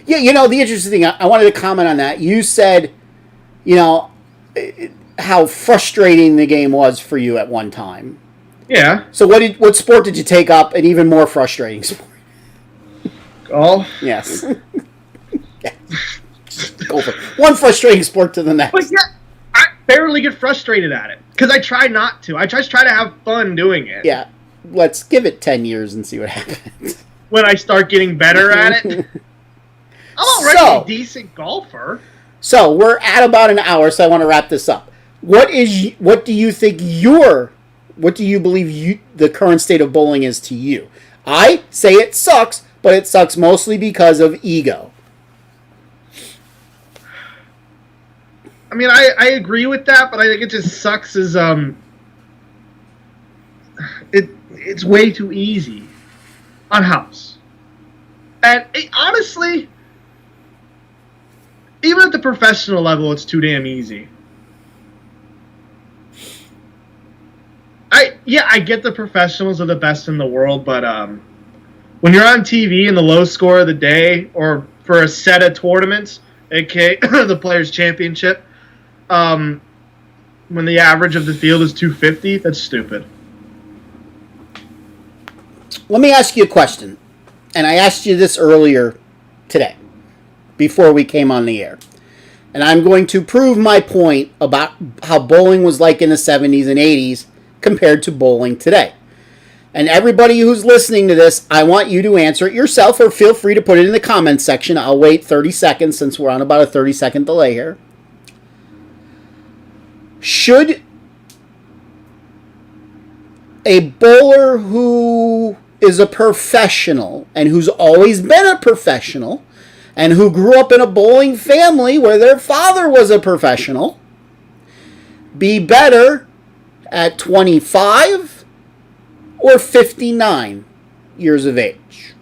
Yeah, the interesting thing, I wanted to comment on that. You said, how frustrating the game was for you at one time. Yeah. So what sport did you take up, an even more frustrating sport? Golf. Yes. Yeah. Go for it. One frustrating sport to the next. But yeah, I barely get frustrated at it because I try not to. I just try to have fun doing it. Yeah. Let's give it 10 years and see what happens. When I start getting better at it. I'm already a decent golfer. So we're at about an hour, so I want to wrap this up. What do you believe the current state of bowling is to you? I say it sucks, but it sucks mostly because of ego. I mean, I agree with that, but I think it just sucks as it's way too easy on house. And honestly, even at the professional level, it's too damn easy. I get the professionals are the best in the world, but when you're on TV and the low score of the day, or for a set of tournaments, aka the Players' Championship, when the average of the field is 250, that's stupid. Let me ask you a question, and I asked you this earlier today, before we came on the air. And I'm going to prove my point about how bowling was like in the 70s and 80s compared to bowling today. And everybody who's listening to this, I want you to answer it yourself, or feel free to put it in the comments section. I'll wait 30 seconds since we're on about a 30-second delay here. Should a bowler who is a professional and who's always been a professional and who grew up in a bowling family where their father was a professional be better at 25 or 59 years of age?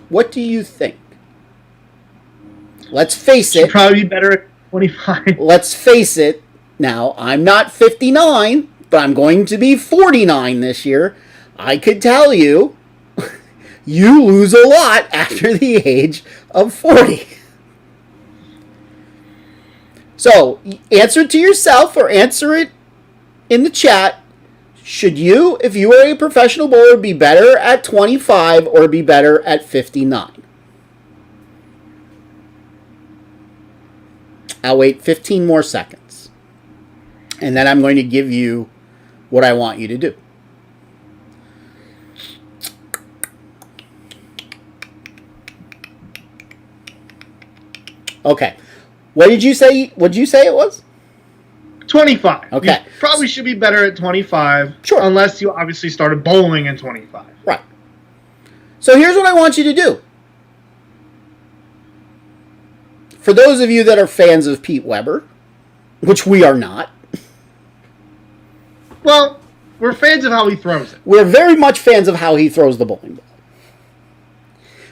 What do you think? Let's face it. Should probably be better at 25. Let's face it. Now, I'm not 59, but I'm going to be 49 this year. I could tell you, you lose a lot after the age of 40. So, answer it to yourself or answer it in the chat. Should you, if you are a professional bowler, be better at 25 or be better at 59? I'll wait 15 more seconds. And then I'm going to give you what I want you to do. Okay. What did you say? What did you say it was? 25. Okay. You probably should be better at 25. Sure. Unless you obviously started bowling at 25. Right. So here's what I want you to do. For those of you that are fans of Pete Weber, which we are not. Well, we're fans of how he throws it. We're very much fans of how he throws the bowling ball.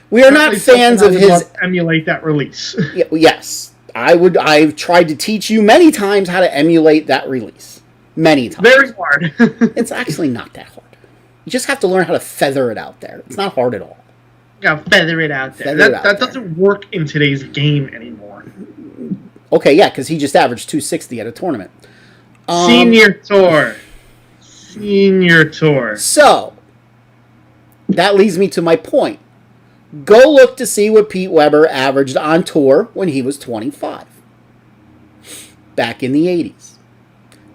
We are not fans of his... emulate that release. Yes. I've tried to teach you many times how to emulate that release. Many times. Very hard. It's actually not that hard. You just have to learn how to feather it out there. It's not hard at all. Yeah, feather it out there. That doesn't work in today's game anymore. Okay, yeah, because he just averaged 260 at a tournament. Senior Tour. So, that leads me to my point. Go look to see what Pete Weber averaged on tour when he was 25. Back in the 80s.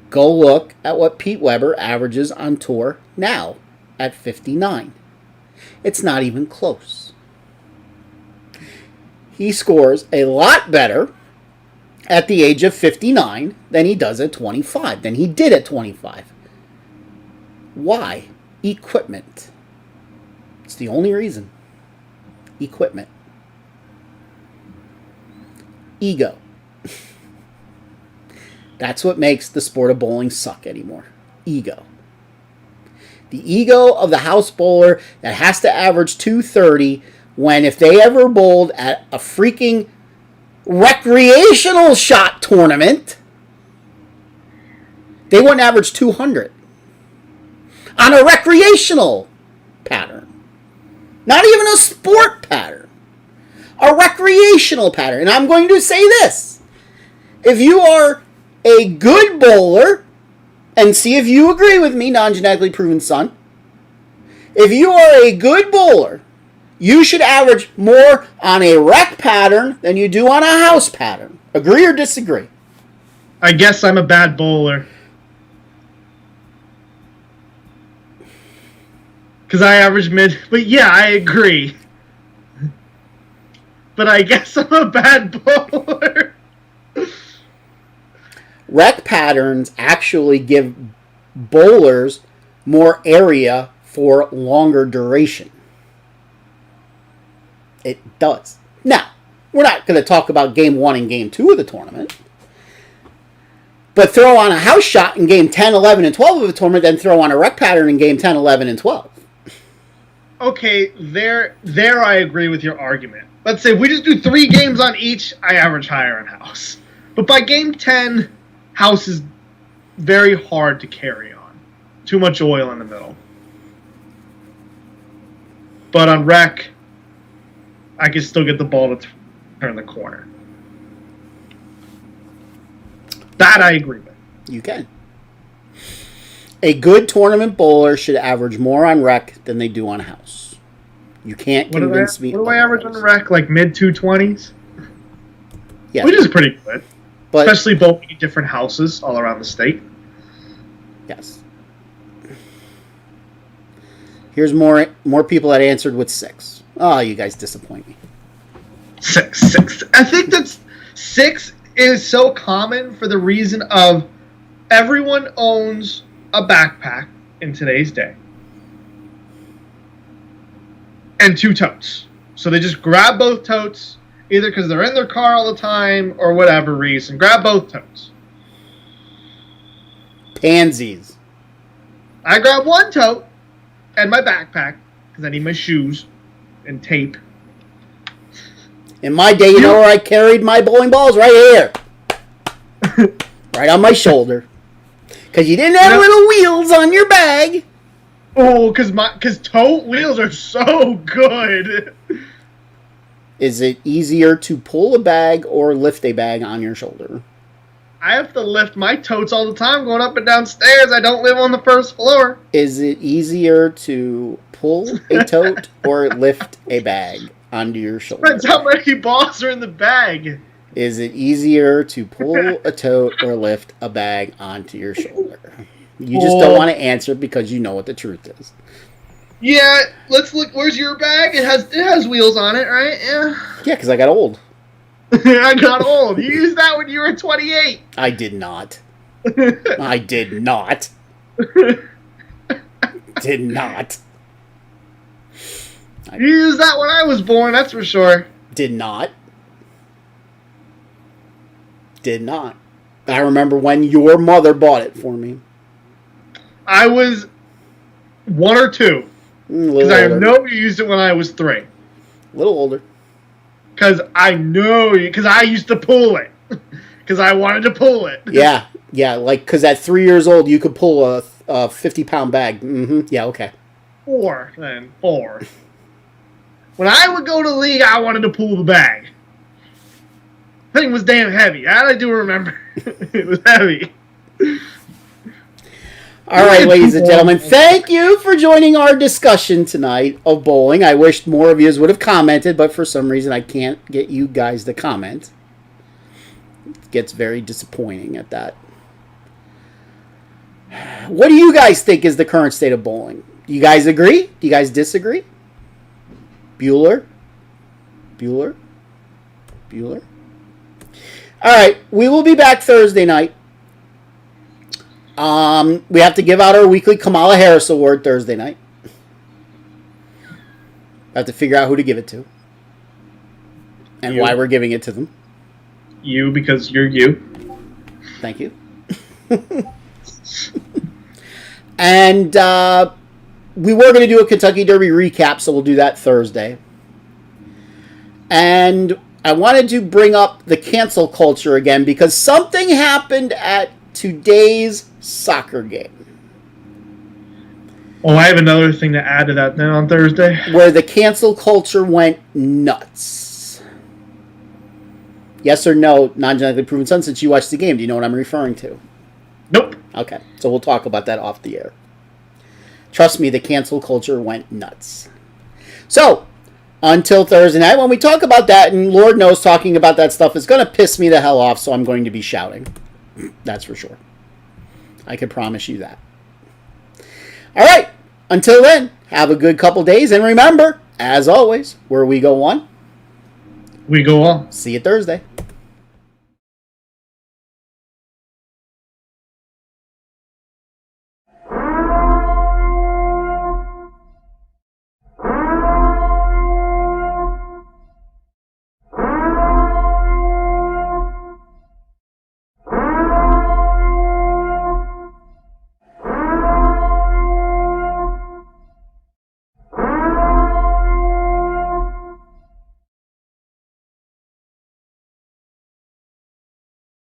Go look at what Pete Weber averages on tour now at 59. It's not even close. He scores a lot better at the age of 59 than he does at 25, than he did at 25. Why? Equipment. It's the only reason. Equipment. Ego. That's what makes the sport of bowling suck anymore. Ego. The ego of the house bowler that has to average 230 when if they ever bowled at a freaking recreational shot tournament, they wouldn't average 200 on a recreational pattern. Not even a sport pattern. A recreational pattern. And I'm going to say this. If you are a good bowler, and see if you agree with me, non-genetically proven son, If you are a good bowler, you should average more on a rec pattern than you do on a house pattern. Agree or disagree? I guess I'm a bad bowler. Because I average mid. But yeah, I agree. But I guess I'm a bad bowler. Rec patterns actually give bowlers more area for longer duration. It does. Now, we're not going to talk about Game 1 and Game 2 of the tournament. But throw on a house shot in Game 10, 11, and 12 of the tournament, then throw on a rec pattern in Game 10, 11, and 12. Okay, there I agree with your argument. Let's say if we just do 3 games on each, I average higher in house. But by Game 10, house is very hard to carry on. Too much oil in the middle. But on rec, I can still get the ball to turn the corner. That I agree with. You can. A good tournament bowler should average more on rec than they do on house. You can't convince me. What do I average on the rec? Like mid 220s? Yeah. Which is pretty good. But, especially bowling in different houses all around the state. Yes. Here's more people that answered with 6. Oh, you guys disappoint me. 6. I think that's 6 is so common for the reason of everyone owns a backpack in today's day. And 2 totes. So they just grab both totes, either because they're in their car all the time or whatever reason. Grab both totes. Pansies. I grab 1 tote and my backpack because I need my shoes and tape. In my day, you know where I carried my bowling balls? Right here. Right on my shoulder. Because you didn't have little wheels on your bag. Oh, because tote wheels are so good. Is it easier to pull a bag or lift a bag on your shoulder? I have to lift my totes all the time going up and down stairs. I don't live on the first floor. Is it easier to pull a tote or lift a bag onto your shoulder? Depends how many balls are in the bag. Is it easier to pull a tote or lift a bag onto your shoulder? You just don't want to answer because you know what the truth is. Yeah, let's look. Where's your bag? It has wheels on it, right? Yeah. Yeah, because I got old. I got old. You used that when you were 28. I did not. I did not. Did not. You used that when I was born, that's for sure. Did not. Did not. I remember when your mother bought it for me. I was 1 or 2. Because I know you used it when I was 3. A little older. Because I know you. Because I used to pull it. Because I wanted to pull it. Yeah. Yeah, like, because at 3 years old, you could pull a 50-pound bag. Mm-hmm. Yeah, okay. 4, then. 4. When I would go to the league, I wanted to pull the bag. Thing was damn heavy. That I do remember. It was heavy. All right, ladies and gentlemen, thank you for joining our discussion tonight of bowling. I wished more of you would have commented, but for some reason I can't get you guys to comment. It gets very disappointing at that. What do you guys think is the current state of bowling? Do you guys agree? Do you guys disagree? Bueller? All right, we will be back Thursday night. We have to give out our weekly Kamala Harris Award Thursday night. I have to figure out who to give it to. And why we're giving it to them. You, because you're you. Thank you. And we were going to do a Kentucky Derby recap, so we'll do that Thursday. And I wanted to bring up the cancel culture again because something happened at today's soccer game. Oh, I have another thing to add to that then on Thursday. Where the cancel culture went nuts. Yes or no, non-genetically proven son, since you watched the game, do you know what I'm referring to? Nope. Okay, so we'll talk about that off the air. Trust me, the cancel culture went nuts. So, until Thursday night, when we talk about that, and Lord knows talking about that stuff is going to piss me the hell off, so I'm going to be shouting. That's for sure. I can promise you that. All right. Until then, have a good couple days. And remember, as always, where we go one, we go on. see you Thursday.